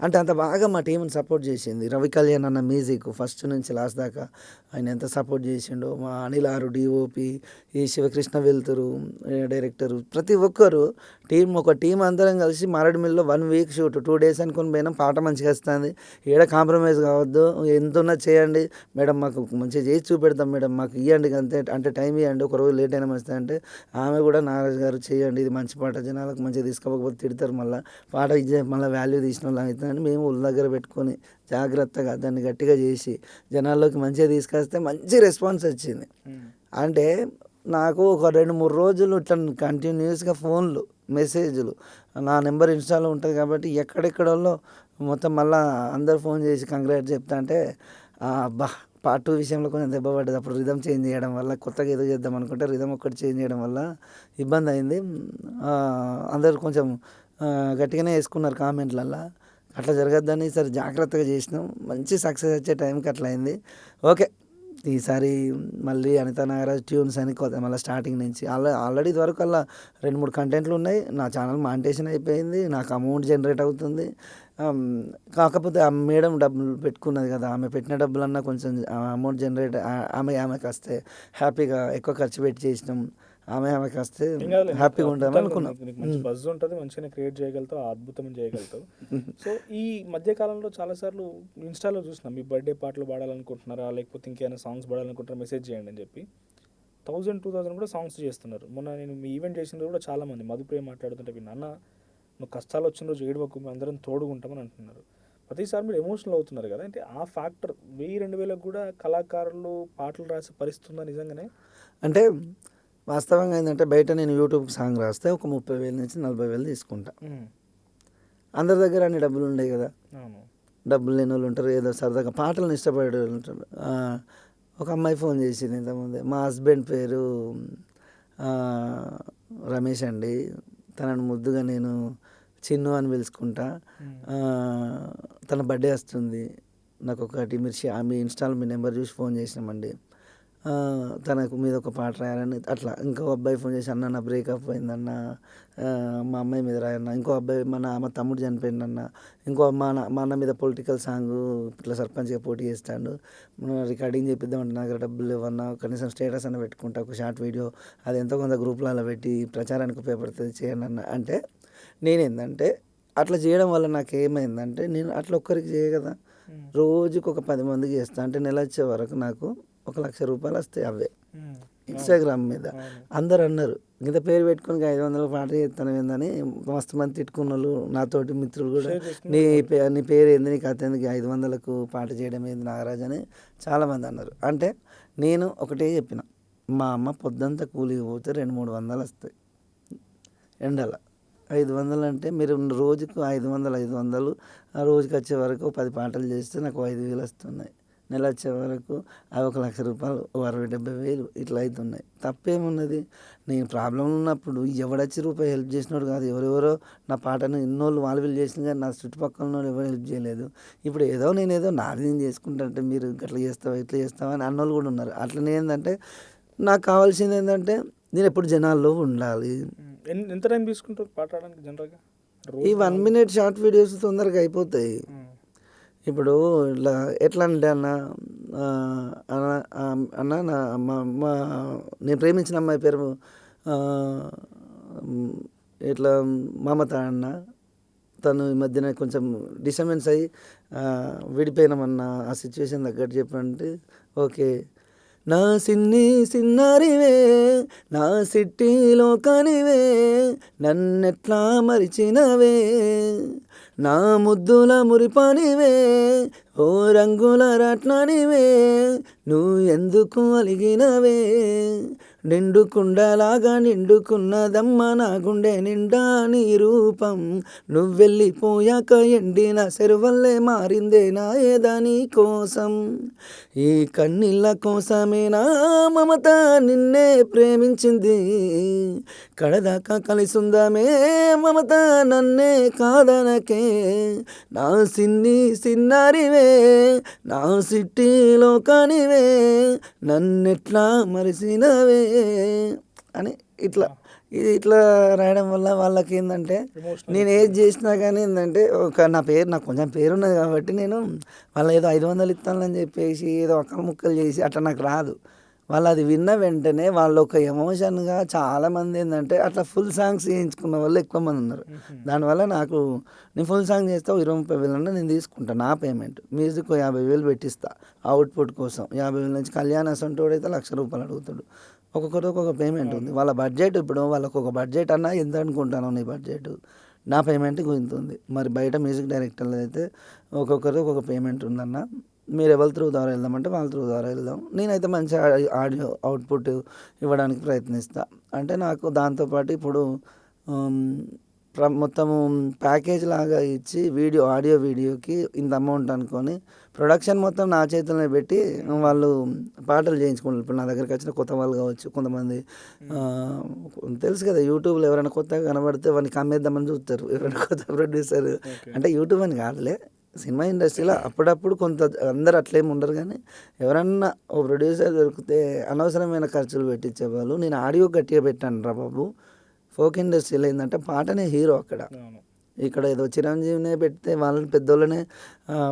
అంటే అంత బాగా మా టీంని సపోర్ట్ చేసింది. రవి కళ్యాణ్ అన్న మ్యూజిక్ ఫస్ట్ నుంచి లాస్ట్ దాకా ఆయన ఎంత సపోర్ట్ చేసిండో, మా అనిల్ ఆరు డిఓపి, ఈ శివకృష్ణ వెలుతురు డైరెక్టరు, ప్రతి ఒక్కరు ఒక టీం అందరం కలిసి మారేడుమిల్లిలో 1 వీక్ షూట్ 2 డేస్ అనుకుని పోయినాం. పాట మంచిగా వస్తుంది, ఏడ కాంప్రమైజ్ కావద్దు, ఎంత ఉన్నా చేయండి మేడం, మాకు మంచిగా చేసి చూపెడతాం మేడం, మాకు ఇవ్వండి అంతే, అంటే టైం ఇవ్వండి, ఒక రోజు లేట్ అయినా మంచిది అంటే ఆమె కూడా నాగరాజు గారు చేయండి, ఇది మంచి పాట, జనాలకు మంచిగా తీసుకోకపోతే తిడతారు, పాట మళ్ళీ వాల్యూ తీసిన వాళ్ళు అవుతుందని మేము ఉల్ల దగ్గర పెట్టుకొని జాగ్రత్తగా దాన్ని గట్టిగా చేసి జనాల్లోకి మంచిగా తీసుకొస్తే మంచి రెస్పాన్స్ వచ్చింది. అంటే నాకు ఒక 2-3 రోజులు ఇట్లా కంటిన్యూస్గా ఫోన్లు మెసేజ్లు, నా నెంబర్ ఇన్స్టాలో ఉంటుంది కాబట్టి ఎక్కడెక్కడో మొత్తం మళ్ళీ అందరు ఫోన్ చేసి కంగ్రాట్ చెప్తా అంటే అబ్బా పార్ట్ 2 విషయంలో కొంచెం దెబ్బ పడ్డది. అప్పుడు రిధమ్ చేంజ్ చేయడం వల్ల, కొత్తగా ఏదో చేద్దాం అనుకుంటే రిధమ్ ఒక్కటి చేంజ్ చేయడం వల్ల ఇబ్బంది అయింది. అందరు కొంచెం గట్టిగానే వేసుకున్నారు కామెంట్లల్లో. అట్లా జరగద్దని సరే జాగ్రత్తగా చేసినాం. మంచి సక్సెస్ వచ్చే టైంకి అట్లా అయింది. ఓకే, ఈసారి మళ్ళీ అనిత నాగరాజ్ ట్యూన్స్ అని మళ్ళీ స్టార్టింగ్ నుంచి ఆల్రెడీ ఇదివరకు అలా 2-3 కంటెంట్లు ఉన్నాయి. నా ఛానల్ మానిటేషన్ అయిపోయింది, నాకు అమౌంట్ జనరేట్ అవుతుంది. కాకపోతే ఆ మేడం డబ్బులు పెట్టుకున్నది కదా, ఆమె పెట్టిన డబ్బులన్నా కొంచెం అమౌంట్ జనరేట్ ఆమెకి వస్తే హ్యాపీగా ఎక్కువ ఖర్చు పెట్టి చేసినాం. ఆమెకి వస్తే హ్యాపీగా ఉంటాం అనుకున్నాం. మంచి బజ్ ఉంటుంది, మంచిగానే క్రియేట్ చేయగలుగుతావు, అద్భుతం చేయగలుగుతావు. సో ఈ మధ్యకాలంలో చాలాసార్లు ఇన్స్టాలో చూసినా మీ బర్త్డే పాటలు పాడాలనుకుంటున్నారా, లేకపోతే ఇంకేమైనా సాంగ్స్ పాడాలనుకుంటున్నారా, మెసేజ్ చేయండి అని చెప్పి 1000-2000 కూడా సాంగ్స్ చేస్తున్నారు. మొన్న నేను మీ ఈవెంట్ చేసిన కూడా చాలామంది మధుప్రియ మాట్లాడుతుంటే విన్నా, నువ్వు కష్టాలు వచ్చిన రోజు ఏడవకు, మేము అందరం తోడుకుంటామని అంటున్నారు. ప్రతిసారి మీరు ఎమోషనల్ అవుతున్నారు కదా, అంటే ఆ ఫ్యాక్టర్ 1000-2000 కూడా కళాకారులు పాటలు రాసే పరిస్థితుందా నిజంగానే? అంటే వాస్తవంగా ఏంటంటే బయట నేను యూట్యూబ్కి సాంగ్ రాస్తే ఒక 30,000 నుంచి 40,000 తీసుకుంటా. అందరి దగ్గర అన్ని డబ్బులు ఉండేవి కదా, డబ్బులు లేని వాళ్ళు ఉంటారు, ఏదో సరదాగా పాటలను ఇష్టపడే వాళ్ళు ఉంటారు. ఒక అమ్మాయి ఫోన్ చేసింది ఇంతకుముందే, మా హస్బెండ్ పేరు రమేష్ అండి, తనను ముద్దుగా నేను చిన్ను అని పిలుచుకుంటా, తన బర్త్డే వస్తుంది, నాకు ఒకటి మీరు మీ ఇన్స్టాల్ మీ నెంబర్ చూసి ఫోన్ చేసినామండి, తనకు మీద ఒక పాట రాయాలని. అట్లా ఇంకో అబ్బాయి ఫోన్ చేసి అన్న నా బ్రేకప్ అయిందన్న, మా అమ్మాయి మీద రాయన్న. ఇంకో అబ్బాయి మా తమ్ముడు చనిపోయిందన్న. ఇంకో మా అన్న మీద పొలిటికల్ సాంగ్ ఇట్లా సర్పంచ్గా పోటీ చేస్తాడు, రికార్డింగ్ చేపిద్దామంటే నాకు డబ్బులు ఇవ్వన్నా, కనీసం స్టేటస్ అన్న పెట్టుకుంటా, ఒక షార్ట్ వీడియో అది ఎంతో కొంత గ్రూప్లలో పెట్టి ప్రచారానికి ఉపయోగపడుతుంది చేయండి అన్న. అంటే నేనేందంటే అట్లా చేయడం వల్ల నాకు ఏమైందంటే, నేను అట్లా ఒక్కరికి చేయ కదా, రోజుకు ఒక 10 మందికి చేస్తాను. అంటే నెల వచ్చే వరకు నాకు 1,00,000 రూపాయలు వస్తాయి. అవే ఇన్స్టాగ్రామ్ మీద అందరు అన్నారు, ఇంత పేరు పెట్టుకుని 500 పాట చేస్తాను ఏందని. మస్తు మంది తిట్టుకున్న వాళ్ళు, నాతోటి మిత్రులు కూడా, నీ పేరు ఏంది, నీ కథ ఎందుకు 500కు పాట చేయడం ఏంది నాగరాజ్ అని చాలామంది అన్నారు. అంటే నేను ఒకటే చెప్పిన, మా అమ్మ పొద్దంతా కూలికి పోతే 200-300 వస్తాయి ఎండల. 500 అంటే మీరు రోజుకు 500 ఆ రోజుకి వచ్చే వరకు 10 పాటలు చేస్తే నాకు 5,000 వస్తున్నాయి. నెల వచ్చే వరకు అవి 1,00,000 రూపాయలు, 60,000-70,000 ఇట్లా అవుతున్నాయి. తప్పేమున్నది? నేను ప్రాబ్లంలో ఉన్నప్పుడు ఎవడొచ్చి రూపాయి హెల్ప్ చేసినోడు కాదు. ఎవరెవరో నా పాటను ఇన్నోళ్ళు వాళ్ళు చేసిన కానీ నా చుట్టుపక్కల వాళ్ళు ఎవరు హెల్ప్ చేయలేదు. ఇప్పుడు నేనేదో నాది నేను చేసుకుంటా అంటే మీరు అట్లా చేస్తావా ఇట్లా చేస్తావా అని అన్నోళ్ళు కూడా ఉన్నారు. అట్లనే ఏంటంటే నాకు కావాల్సింది ఏంటంటే నేను ఎప్పుడు జనాల్లో ఉండాలి. ఎంత టైం తీసుకుంటారు పాట ఆడడానికి జనరల్గా? ఈ 1 minute షార్ట్ వీడియోస్ తొందరగా అయిపోతాయి. ఇప్పుడు ఇట్లా ఎట్లా అంటే ఆ, అన్న నా మా నేను ప్రేమించిన అమ్మాయి పేరు ఆ, మ్, ఇట్లా మమత అన్న. తను ఈ మధ్యన కొంచెం డిస్టర్బెన్స్ అయ్యి విడిపోయినామన్న ఆ సిచ్యువేషన్ తగ్గట్టు చెప్పంటే ఓకే. నా సిన్ని సిన్నారివే, నా సిట్టిలో కనివే, నన్నెట్లా మరిచినవే, నా ముద్దుల మురిపానివే, ఓ రంగుల రాట్నానివే, నువ్వు ఎందుకు అలిగినవే, నిండు కుండలాగా నిండుకున్నదమ్మ నా గుండె నిండా నీ రూపం, నువ్వెళ్ళిపోయాక ఎండిన సెరువల్లే మారిందే నా ఏదాని కోసం, ఈ కన్నీళ్ళ కోసమే నా మమత నిన్నే ప్రేమించింది, కడదాకా కలిసుందామే మమత నన్నే కాదనకే, నా సిన్ని సిన్నారివే, నా సిట్టిలో కానివే, నన్నెట్లా మరిసినవే అని ఇట్లా ఇది ఇట్లా రాయడం వల్ల వాళ్ళకి ఏంటంటే నేను ఏది చేసినా కానీ ఏంటంటే నా పేరు నాకు కొంచెం పేరు ఉన్నది కాబట్టి నేను వాళ్ళు ఏదో 500 ఇస్తానని చెప్పేసి ఏదో ఒక్కలు ముక్కలు చేసి అట్లా నాకు రాదు. వాళ్ళు అది విన్న వెంటనే వాళ్ళు ఒక ఎమోషన్గా చాలామంది ఏంటంటే అట్లా ఫుల్ సాంగ్స్ చేయించుకున్న వాళ్ళు ఎక్కువ మంది ఉన్నారు. దానివల్ల నాకు నేను ఫుల్ సాంగ్ చేస్తే 20-30 వేలు నేను తీసుకుంటాను నా పేమెంట్. మ్యూజిక్ 50,000 పెట్టిస్తా అవుట్పుట్ కోసం. 50,000 నుంచి కళ్యాణ్ అసంటోడు అయితే ₹1,00,000 అడుగుతాడు. ఒక్కొక్కరు ఒక్కొక్క పేమెంట్ ఉంది. వాళ్ళ బడ్జెట్ ఇప్పుడు వాళ్ళకు ఒక బడ్జెట్ అన్నా ఎంత అనుకుంటాను నీ బడ్జెట్, నా పేమెంట్ ఇంత ఉంది. మరి బయట మ్యూజిక్ డైరెక్టర్లు అయితే ఒక్కొక్కరు ఒక్కొక్క పేమెంట్ ఉందన్న. మీరు ఎవరి త్రూ ద్వారా వెళ్దామంటే వాళ్ళ త్రూ ద్వారా వెళ్దాం. నేనైతే మంచి ఆడియో అవుట్పుట్ ఇవ్వడానికి ప్రయత్నిస్తా. అంటే నాకు దాంతోపాటు ఇప్పుడు మొత్తము ప్యాకేజ్ లాగా ఇచ్చి ఆడియో వీడియోకి ఇంత అమౌంట్ అనుకొని ప్రొడక్షన్ మొత్తం నా చేతుల్లో పెట్టి వాళ్ళు పాటలు చేయించుకుంటారు. ఇప్పుడు నా దగ్గరికి వచ్చిన కొత్త వాళ్ళు కావచ్చు, కొంతమంది తెలుసు కదా యూట్యూబ్లో ఎవరైనా కొత్తగా కనబడితే వాడిని కమ్మేద్దామని చూస్తారు. ఎవరైనా కొత్త ప్రొడ్యూసర్ అంటే యూట్యూబ్ అని కాదులే, సినిమా ఇండస్ట్రీలో అప్పుడప్పుడు కొంత అందరు అట్లేమి ఉండరు. కానీ ఎవరన్నా ఓ ప్రొడ్యూసర్ దొరికితే అనవసరమైన ఖర్చులు పెట్టించేవాళ్ళు. నేను ఆడియో గట్టిగా పెట్టాను రా బాబు. ఫోక్ ఇండస్ట్రీలో ఏంటంటే పాటనే హీరో అక్కడ. ఇక్కడ ఏదో చిరంజీవినే పెడితే వాళ్ళని పెద్దోళ్ళనే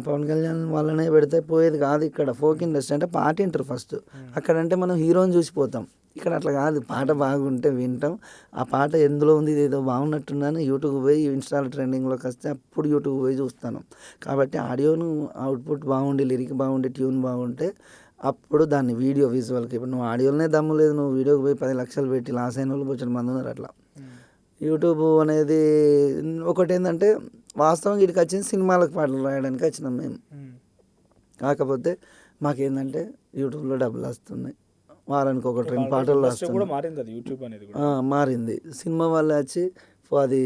పవన్ కళ్యాణ్ వాళ్ళనే పెడితే పోయేది కాదు. ఇక్కడ ఫోక్ ఇండస్ట్రీ అంటే పాట వింటారు ఫస్ట్. అక్కడంటే మనం హీరోని చూసిపోతాం. ఇక్కడ అట్లా కాదు, పాట బాగుంటే వింటాం. ఆ పాట ఎందులో ఉంది, ఇది ఏదో బాగున్నట్టుందని యూట్యూబ్ పోయి ఇన్స్టాలో ట్రెండింగ్లోకి వస్తే అప్పుడు యూట్యూబ్ పోయి చూస్తాను. కాబట్టి ఆడియోను అవుట్పుట్ బాగుండి, లిరిక్ బాగుండి, ట్యూన్ బాగుంటే అప్పుడు దాన్ని వీడియో విజువల్కి. ఇప్పుడు నువ్వు ఆడియోలోనే దమ్ము లేదు, నువ్వు వీడియోకి పోయి 10 లక్షలు పెట్టి లాస్ అయిన వాళ్ళు వచ్చిన మంది ఉన్నారు. అట్లా యూట్యూబ్ అనేది ఒకటి ఏంటంటే వాస్తవంగా ఇక్కడికి వచ్చింది సినిమాలకు పాటలు రాయడానికి వచ్చినాం మేము. కాకపోతే మాకేంటంటే యూట్యూబ్లో డబ్బులు వస్తున్నాయి, వారానికి 1-2 పాటలు వస్తున్నాయి. మారింది. సినిమా వాళ్ళు వచ్చి అది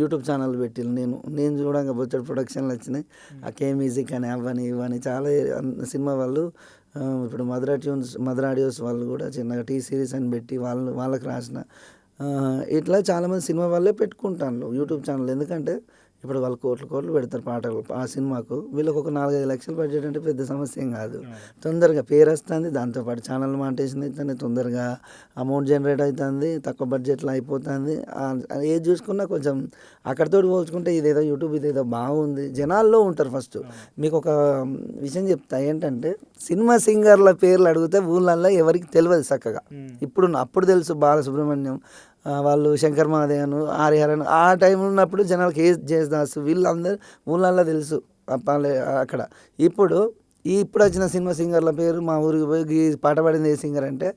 యూట్యూబ్ ఛానల్ పెట్టిల్లు. నేను చూడంగా బొచ్చడు ప్రొడక్షన్లు వచ్చినాయి. ఆ కే మ్యూజిక్ అని అవని ఇవని చాలా సినిమా వాళ్ళు. ఇప్పుడు మదర్ ఆడియోస్ వాళ్ళు కూడా చిన్నగా టీ సిరీస్ అని పెట్టి వాళ్ళకి రాసిన ఇట్లా చాలామంది సినిమా వాళ్ళే పెట్టుకుంటాను యూట్యూబ్ ఛానల్. ఎందుకంటే ఇప్పుడు వాళ్ళు కోట్లు పెడతారు పాటలు ఆ సినిమాకు. వీళ్ళకి ఒక 4-5 లక్షలు బడ్జెట్ అంటే పెద్ద సమస్య ఏం కాదు. తొందరగా పేరు వస్తుంది, దాంతోపాటు ఛానల్ మాంటేషన్ అవుతుంది, తొందరగా అమౌంట్ జనరేట్ అవుతుంది, తక్కువ బడ్జెట్లో అయిపోతుంది. ఏది చూసుకున్నా కొంచెం అక్కడితో పోల్చుకుంటే ఇదేదో యూట్యూబ్ ఇదేదో బాగుంది. జనాల్లో ఉంటారు. ఫస్ట్ మీకు ఒక విషయం చెప్తా ఏంటంటే సినిమా సింగర్ల పేర్లు అడిగితే ఊళ్ళల్లో ఎవరికి తెలియదు చక్కగా. అప్పుడు తెలుసు బాలసుబ్రహ్మణ్యం వాళ్ళు, శంకర్ మహాదేవన్, హరిహరన్. ఆ టైంలో ఉన్నప్పుడు జనాలకి జేసుదాస్ వీళ్ళందరూ ఊళ్ళల్లో తెలుసు అక్కడ. ఇప్పుడు వచ్చిన సినిమా సింగర్ల పేరు మా ఊరికి పోయి పాట పాడింది ఏ సింగర్ అంటే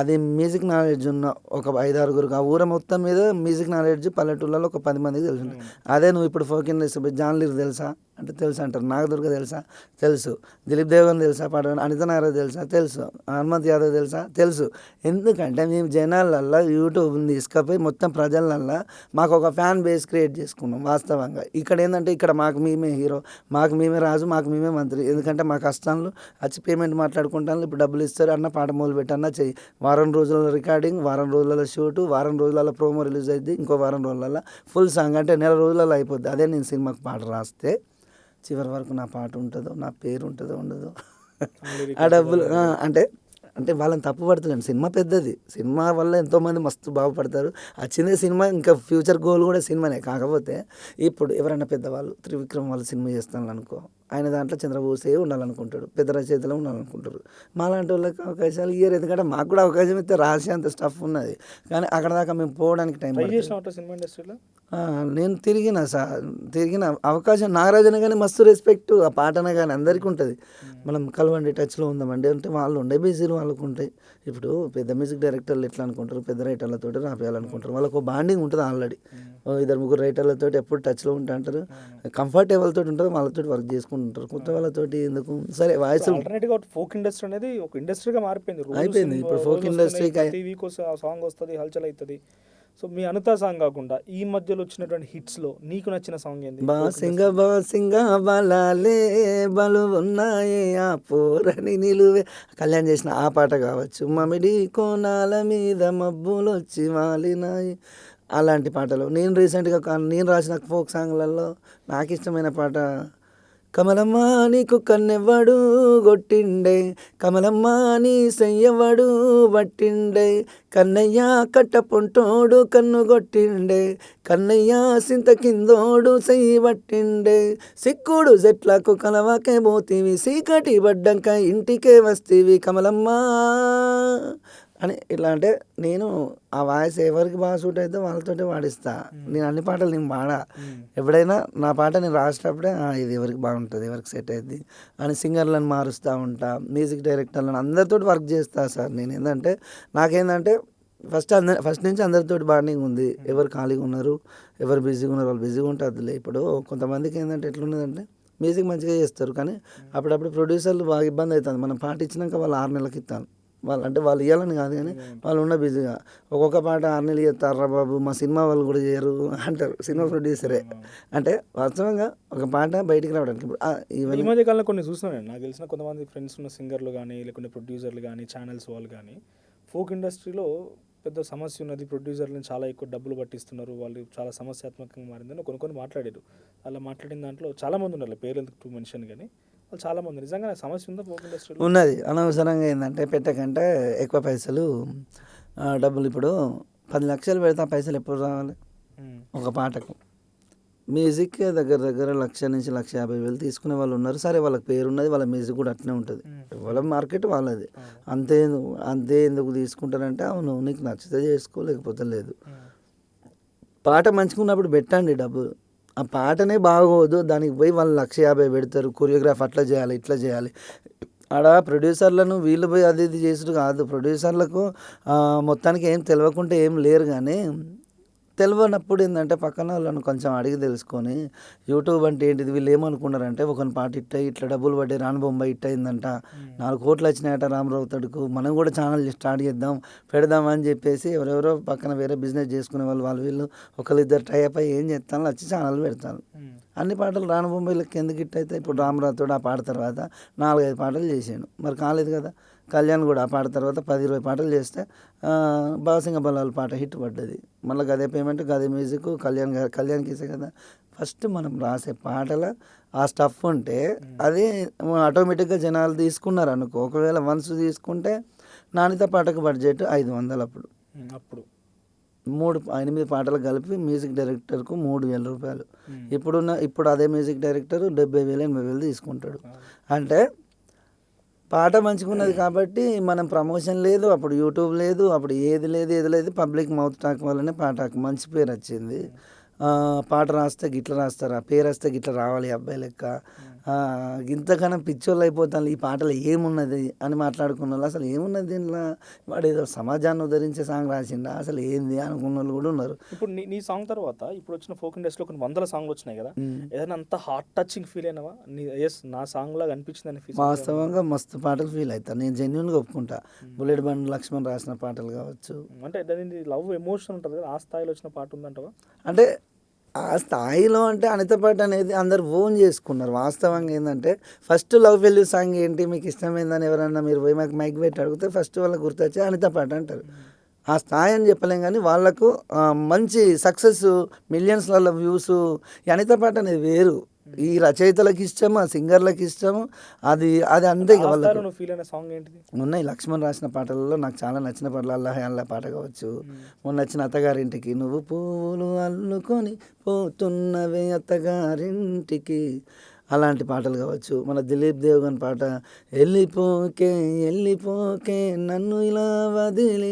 అది మ్యూజిక్ నాలెడ్జ్ ఉన్న ఒక 5-6 ఆ ఊర మొత్తం మీద మ్యూజిక్ నాలెడ్జ్ పల్లెటూళ్ళలో ఒక 10 మందికి తెలుసు. అదే నువ్వు ఇప్పుడు ఫోక్ ఇండస్ట్రీ జాన్ లిర్ తెలుసా అంటే తెలుసు అంటారు. నాగదుర్గ తెలుసా తెలుసు. దిలీప్ దేవన్ తెలుసా పాట, అనిత నాగరాజ్ తెలుసా తెలుసు. హనుమంత్ యాదవ్ తెలుసా తెలుసు. ఎందుకంటే మేము జనాలల్లో యూట్యూబ్ని తీసుకపోయి మొత్తం ప్రజలల్లో మాకు ఒక ఫ్యాన్ బేస్ క్రియేట్ చేసుకున్నాం. వాస్తవంగా ఇక్కడ ఏంటంటే ఇక్కడ మాకు మేమే హీరో, మాకు మేమే రాజు, మాకు మేమే మంత్రి. ఎందుకంటే మా కష్టాలు వచ్చి పేమెంట్ మాట్లాడుకుంటాను. ఇప్పుడు డబ్బులు ఇస్తారు అన్న పాట మొదలు పెట్టన్నా చెయ్యి. వారం రోజుల రికార్డింగ్, వారం రోజుల షూటు, వారం రోజుల ప్రోమో రిలీజ్ అయింది, ఇంకో వారం రోజులలో ఫుల్ సాంగ్ అంటే నెల రోజులలో అయిపోద్ది. అదే నేను సినిమాకి పాట రాస్తే చివరి వరకు నా పాట ఉంటుందో, నా పేరు ఉంటుందో ఉండదో, ఆ డబ్బులు అంటే అంటే వాళ్ళని తప్పు పడుతున్నాను. సినిమా పెద్దది, సినిమా వల్ల ఎంతోమంది మస్తు బాగుపడతారు. వచ్చిందే సినిమా, ఇంకా ఫ్యూచర్ గోల్ కూడా సినిమానే. కాకపోతే ఇప్పుడు ఎవరైనా పెద్దవాళ్ళు త్రివిక్రమ్ వాళ్ళు సినిమా చేస్తాను అనుకో, ఆయన దాంట్లో చంద్రబోసే ఉండాలనుకుంటాడు, పెద్ద రచయితలో ఉండాలనుకుంటారు. మాలాంటి వాళ్ళకి అవకాశాలు ఇయ్యరు, ఎందుకంటే మాకు కూడా అవకాశం ఇస్తే రాసే అంత స్టఫ్ ఉన్నది. కానీ అక్కడ దాకా మేము పోవడానికి టైం ట్రై పడుతుంది. చేసిన సినిమా ఇండస్ట్రీలో నేను తిరిగిన అవకాశం నాగరాజన కానీ మస్తు రెస్పెక్ట్, ఆ పాటన కానీ అందరికీ ఉంటుంది. మనం కలవండి, టచ్లో ఉందామండి అంటే వాళ్ళు ఉండే బిజీలు వాళ్ళకు ఉంటాయి. ఇప్పుడు పెద్ద మ్యూజిక్ డైరెక్టర్లు ఎట్లా అనుకుంటారు, పెద్ద రైటర్లతో రాపేయాలనుకుంటారు. వాళ్ళకు బాండింగ్ ఉంటుంది ఆల్రెడీ. ఇద్దరు ముగ్గురు రైటర్లతో ఎప్పుడు టచ్లో ఉంటా అంటారు, కంఫర్టబుల్ తోటి ఉంటుంది, వాళ్ళతో వర్క్ చేసుకుంటుంటారు. కొత్త వాళ్ళతోటి ఎందుకు, సరే వాయిస్ ఆల్టర్నేటివ్గా ఫోక్ ఇండస్ట్రీ అనేది ఒక ఇండస్ట్రీగా మారిపోయింది. అయిపోయింది. ఇప్పుడు ఫోక్ ఇండస్ట్రీకి ప్రతి వీక్ సాంగ్ వస్తుంది, హల్చల్ అవుతుంది. సో మీ అనితా సాంగ్ కాకుండా ఈ మధ్యలో వచ్చినటువంటి హిట్స్లో నీకు నచ్చిన సాంగ్ ఏంది? బాసింగ బలాలే బలు ఉన్నాయి ఆ పోరని నిలువే, కళ్యాణ్ చేసిన ఆ పాట కావచ్చు. మమిడి కోనాల మీద మబ్బులు వచ్చి వాలినాయి, అలాంటి పాటలు. నేను రీసెంట్గా నేను రాసిన ఫోక్ సాంగ్లలో నాకు ఇష్టమైన పాట కమలమ్మ నీకు కన్నెవ్వడు కొట్టిండే, కమలమ్మ నీ సెయ్యవడు పట్టిండే, కన్నయ్య కట్ట పొంటోడు కన్ను కొట్టిండే, కన్నయ్య సింత కిందోడు సెయ్యి పట్టిండే, సిక్కుడు చెట్లకు కలవాకే పోతీవి, సీకటి పడ్డంక ఇంటికే వస్తీవి కమలమ్మ అని. ఇట్లా అంటే నేను ఆ వాయిస్ ఎవరికి బాగా సూట్ అయితే వాళ్ళతోటే పాడిస్తా. నేను అన్ని పాటలు నేను పాడా. ఎప్పుడైనా నా పాట నేను రాసేటప్పుడే ఇది ఎవరికి బాగుంటుంది, ఎవరికి సెట్ అవుతుంది అని సింగర్లను మారుస్తూ ఉంటా, మ్యూజిక్ డైరెక్టర్లను అందరితో వర్క్ చేస్తా సార్. నేను నాకేందంటే ఫస్ట్ నుంచి అందరితో బాండింగ్ ఉంది. ఎవరు ఖాళీగా ఉన్నారు, ఎవరు బిజీగా ఉన్నారు, వాళ్ళు బిజీగా ఉంటే అదిలే. ఇప్పుడు కొంతమందికి ఏంటంటే ఎట్లున్నదంటే మ్యూజిక్ మంచిగా చేస్తారు, కానీ అప్పుడప్పుడు ప్రొడ్యూసర్లు బాగా ఇబ్బంది అవుతుంది. మనం పాట ఇచ్చినాక వాళ్ళు 6 నెలలకి ఇస్తాను. వాళ్ళు ఇవ్వాలని కాదు, కానీ వాళ్ళు ఉన్న బిజీగా ఒక్కొక్క పాట 6 నెలలు చేస్తారా బాబు, మా సినిమా వాళ్ళు కూడా చేయరు అంటారు, సినిమా ప్రొడ్యూసరే. అంటే వాస్తవంగా ఒక పాట బయటికి రావడానికి ఇప్పుడు ఈ మధ్య కాలంలో కొన్ని చూస్తున్నాను నేను. నాకు తెలిసిన కొంతమంది ఫ్రెండ్స్ ఉన్న సింగర్లు కానీ, లేకుంటే ప్రొడ్యూసర్లు కానీ, ఛానల్స్ వాళ్ళు కానీ, ఫోక్ ఇండస్ట్రీలో పెద్ద సమస్య ఉన్నది, ప్రొడ్యూసర్లను చాలా ఎక్కువ డబ్బులు పట్టిస్తున్నారు, వాళ్ళు చాలా సమస్యాత్మకంగా మారిందని కొన్ని మాట్లాడారు. అలా మాట్లాడిన దాంట్లో చాలామంది ఉన్నారు, పేరు ఎందుకు మెన్షన్, కానీ వాళ్ళు చాలామంది నిజంగా సమస్య ఉందా ఫోక్ ఇండస్ట్రీలో? ఉన్నది. అనవసరంగా ఏంటంటే పెట్టకంటే ఎక్కువ పైసలు డబ్బులు. ఇప్పుడు 10 లక్షలు పెడితే ఆ పైసలు ఎప్పుడు రావాలి ఒక పాటకు? మ్యూజిక్ దగ్గర 1,00,000 నుంచి 1,50,000 తీసుకునే వాళ్ళు ఉన్నారు. సరే, వాళ్ళకి పేరు ఉన్నది, వాళ్ళ మ్యూజిక్ కూడా అట్నే ఉంటుంది, వాళ్ళ మార్కెట్ వాళ్ళది. అంతే ఎందుకు తీసుకుంటారంటే, అవును నీకు నచ్చితే చేసుకో, లేకపోతే లేదు. పాట మంచుకున్నప్పుడు పెట్టండి డబ్బు. ఆ పాటనే బాగోదు, దానికి పోయి వాళ్ళు 1,50,000 పెడతారు, కొరియోగ్రాఫ్ అట్లా చేయాలి ఇట్లా చేయాలి. ఆడ ప్రొడ్యూసర్లను వీళ్ళు పోయి అది ఇది చేసుడు కాదు. ప్రొడ్యూసర్లకు మొత్తానికి ఏం తెలియకుంటే ఏం లేరు, కానీ తెలియనప్పుడు ఏంటంటే పక్కన వాళ్ళని కొంచెం అడిగి తెలుసుకొని, యూట్యూబ్ అంటే ఏంటిది, వీళ్ళు ఏమనుకున్నారంటే ఒకని పాట ఇట్లా డబ్బులు పడ్డాయి, రాను బొంబాయి అయిందంట, 4 కోట్లు వచ్చినాయట రామరావు తడుకు, మనం కూడా ఛానల్ స్టార్ట్ చేద్దాం పెడదాం అని చెప్పేసి ఎవరెవరో పక్కన వేరే బిజినెస్ చేసుకునే వాళ్ళు వీళ్ళు ఒకరిద్దరు టైప్ అయ్యి ఏం చేస్తాను వచ్చి ఛానల్ పెడతాను. అన్ని పాటలు రాను బొంబాయిలకి ఎందుకు అయితే ఇప్పుడు రామరావుతో ఆ పాట తర్వాత 4-5 పాటలు చేసాను, మరి కాలేదు కదా. కళ్యాణ్ కూడా ఆ పాట తర్వాత 10-20 పాటలు చేస్తే బాసింగ బలాల పాట హిట్ పడ్డది. మళ్ళీ గదే పేమెంట్, గదే మ్యూజిక్ కళ్యాణ్కి ఇసే కదా. ఫస్ట్ మనం రాసే పాటల ఆ స్టఫ్ ఉంటే అది ఆటోమేటిక్గా జనాలు తీసుకున్నారు అనుకో. ఒకవేళ వన్స్ తీసుకుంటే నాణ్యత పాటకు బడ్జెట్ 500 అప్పుడు 8 పాటలు కలిపి మ్యూజిక్ డైరెక్టర్కు 3,000 రూపాయలు. ఇప్పుడు అదే మ్యూజిక్ డైరెక్టర్ 70,000-80,000 తీసుకుంటాడు. అంటే పాట మంచిగున్నది కాబట్టి మనం ప్రమోషన్ లేదు, అప్పుడు యూట్యూబ్ లేదు, అప్పుడు ఏది లేదు, పబ్లిక్ మౌత్ టాక్ వల్లనే పాటకు మంచి పేరు వచ్చింది. పాట రాస్తే గిట్ల రాస్తారా, పేరు వస్తే గిట్ల రావాలి అబ్బాయి లెక్క, ఇంతకన్నా పిచ్చోళ్ళు అయిపోతాను, ఈ పాటలు ఏమున్నది అని మాట్లాడుకున్న వాళ్ళు అసలు ఏమున్నది దీంట్లో, వాడు ఏదో సమాజాన్ని ఉద్ధరించే సాంగ్ రాసిండా అసలు ఏంది అనుకున్న వాళ్ళు కూడా ఉన్నారు. ఇప్పుడు నీ సాంగ్ తర్వాత ఇప్పుడు వచ్చిన ఫోక్ ఇండస్ట్రీలో కొన్ని 100 సాంగ్లు వచ్చినాయి కదా, ఏదైనా అంత హార్ట్ టచింగ్ ఫీల్ అయినావా? నా సాంగ్ లాగా అనిపించింది అని ఫీల్? వాస్తవంగా మస్తు పాటలు ఫీల్ అవుతాను నేను, జెన్యున్గా ఒప్పుకుంటా. బుల్లెట్ బండ్ లక్ష్మణ్ రాసిన పాటలు కావచ్చు, అంటే దాని లవ్ ఎమోషన్ ఉంటుంది కదా, ఆ స్థాయిలో వచ్చిన పాట ఉందంటవా? అంటే ఆ స్థాయిలో అంటే అనిత పాట అనేది అందరు ఓన్ చేసుకున్నారు. వాస్తవంగా ఏంటంటే ఫస్ట్ లవ్ ఫెయిల్యూర్ సాంగ్ ఏంటి మీకు ఇష్టమైందని ఎవరన్నా మీరు పోయి మాకు మైక్ పెట్టి అడిగితే ఫస్ట్ వాళ్ళకి గుర్తొచ్చి అనిత పాట అంటారు. ఆ స్థాయి అని చెప్పలేం కానీ వాళ్ళకు మంచి సక్సెస్, మిలియన్స్లలో వ్యూస్. ఈ అనిత పాట అనేది వేరు. ఈ రచయితలకు ఇష్టము, ఆ సింగర్లకు ఇష్టము. అది అది అంతే ఇక వాళ్ళకు. నువ్వు ఫీల్ అయిన సాంగ్ ఏంటిది? ఉన్నాయి లక్ష్మణ్ రాసిన పాటలలో నాకు చాలా నచ్చిన పాటలు అల్లా హే అల్లా పాట కావచ్చు, మొన్న నచ్చిన అత్తగారింటికి నువ్వు పువ్వులు అల్లుకొని పోతున్నవే అత్తగారింటికి, అలాంటి పాటలు కావచ్చు. మన దిలీప్ దేవగన్ పాట వెళ్ళిపోకే వెళ్ళిపోకే నన్ను ఇలా వదిలి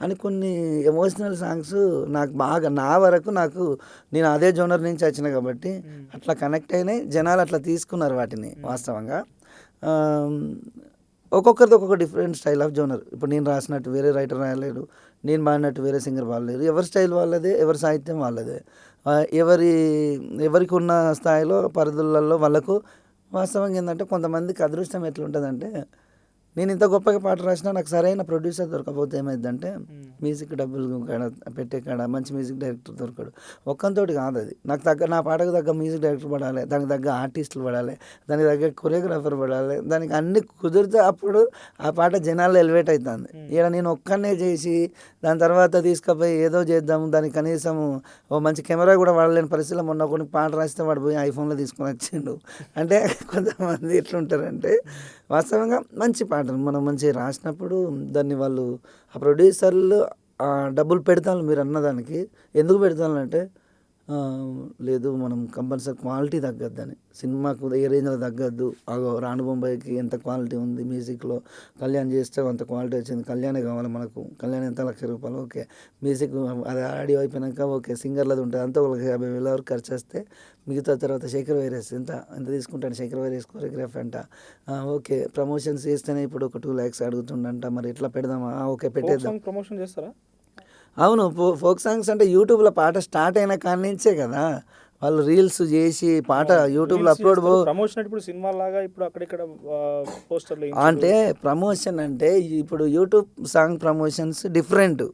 అని కొన్ని ఎమోషనల్ సాంగ్స్ నాకు బాగా, నా వరకు నాకు, నేను అదే జోనర్ నుంచి వచ్చిన కాబట్టి అట్లా కనెక్ట్ అయినాయి. జనాలు అట్లా తీసుకున్నారు వాటిని వాస్తవంగా. ఒక్కొక్కరిది ఒక్కొక్క డిఫరెంట్ స్టైల్ ఆఫ్ జోనర్. ఇప్పుడు నేను రాసినట్టు వేరే రైటర్ రాయలేడు, నేను పాడినట్టు వేరే సింగర్ పాడలేరు. ఎవరి స్టైల్ వాళ్ళదే, ఎవరి సాహిత్యం వాళ్ళదే. ఎవరికి ఉన్న స్థాయిలో పరిధులలో వాళ్ళకు. వాస్తవంగా ఏంటంటే కొంతమందికి అదృష్టం ఎట్లుంటుందంటే, నేను ఇంత గొప్పగా పాట రాసినా నాకు సరైన ప్రొడ్యూసర్ దొరకపోతే ఏమైందంటే, మ్యూజిక్ డబ్బులు పెట్టే కాడ మంచి మ్యూజిక్ డైరెక్టర్ దొరకడు. ఒక్కంతోటి కాదు అది. నాకు తగ్గ, నా పాటకు తగ్గ మ్యూజిక్ డైరెక్టర్ పడాలి, దానికి తగ్గ ఆర్టిస్టులు పడాలి, దానికి తగ్గ కొరియోగ్రాఫర్ పడాలి, దానికి అన్ని కుదిరితే అప్పుడు ఆ పాట జనాల్లో ఎలివేట్ అవుతుంది. ఇక్కడ నేను ఒక్కనే చేసి దాని తర్వాత తీసుకుపోయి ఏదో చేద్దాము, దానికి కనీసం ఓ మంచి కెమెరా కూడా వాడలేని పరిస్థితిలో మొన్న కొన్ని పాట రాస్తే వాడు పోయి ఐఫోన్లో తీసుకొని వచ్చిండు. అంటే కొంతమంది ఎట్లుంటారంటే, వాస్తవంగా మంచి పాటలు మనం మంచిగా రాసినప్పుడు దాన్ని వాళ్ళు, ఆ ప్రొడ్యూసర్లు డబ్బులు పెడతాను మీరు అన్నదానికి. ఎందుకు పెడతాను అంటే, లేదు మనం కంపల్సరీ క్వాలిటీ తగ్గద్దని, సినిమాకు ఏ రేంజ్లో తగ్గద్దు. రాను బొంబాయికి ఎంత క్వాలిటీ ఉంది మ్యూజిక్లో, కళ్యాణ్ చేస్తే అంత క్వాలిటీ వచ్చింది, కళ్యాణే కావాలి మనకు. కళ్యాణ్ ఎంత ₹1,00,000, ఓకే. మ్యూజిక్ అది ఆడియో అయిపోయినాక ఓకే, సింగర్లది ఉంటుంది అంతా వాళ్ళకి 50,000 వరకు ఖర్చు వస్తే, మిగతా తర్వాత శేఖర్ వైరస్ ఎంత తీసుకుంటాడు, శేఖర్ వైరస్ కొరియోగ్రాఫ్ అంట, ఓకే. ప్రమోషన్స్ చేస్తేనే ఇప్పుడు ఒక 2 lakhs అడుగుతుండంట, మరి ఎట్లా పెడదామా, ఓకే పెట్టేద్దాం. ప్రమోషన్ చేస్తారా? అవును. ఫోక్ సాంగ్స్ అంటే యూట్యూబ్లో పాట స్టార్ట్ అయిన కాడి నుంచే కదా వాళ్ళు రీల్స్ చేసి పాట యూట్యూబ్లో అప్లోడ్. ప్రమోషన్ ఇప్పుడు సినిమా లాగా ఇప్పుడు అక్కడిక్కడ పోస్టర్లు అంటే ప్రమోషన్ అంటే ఇప్పుడు YouTube song promotions different.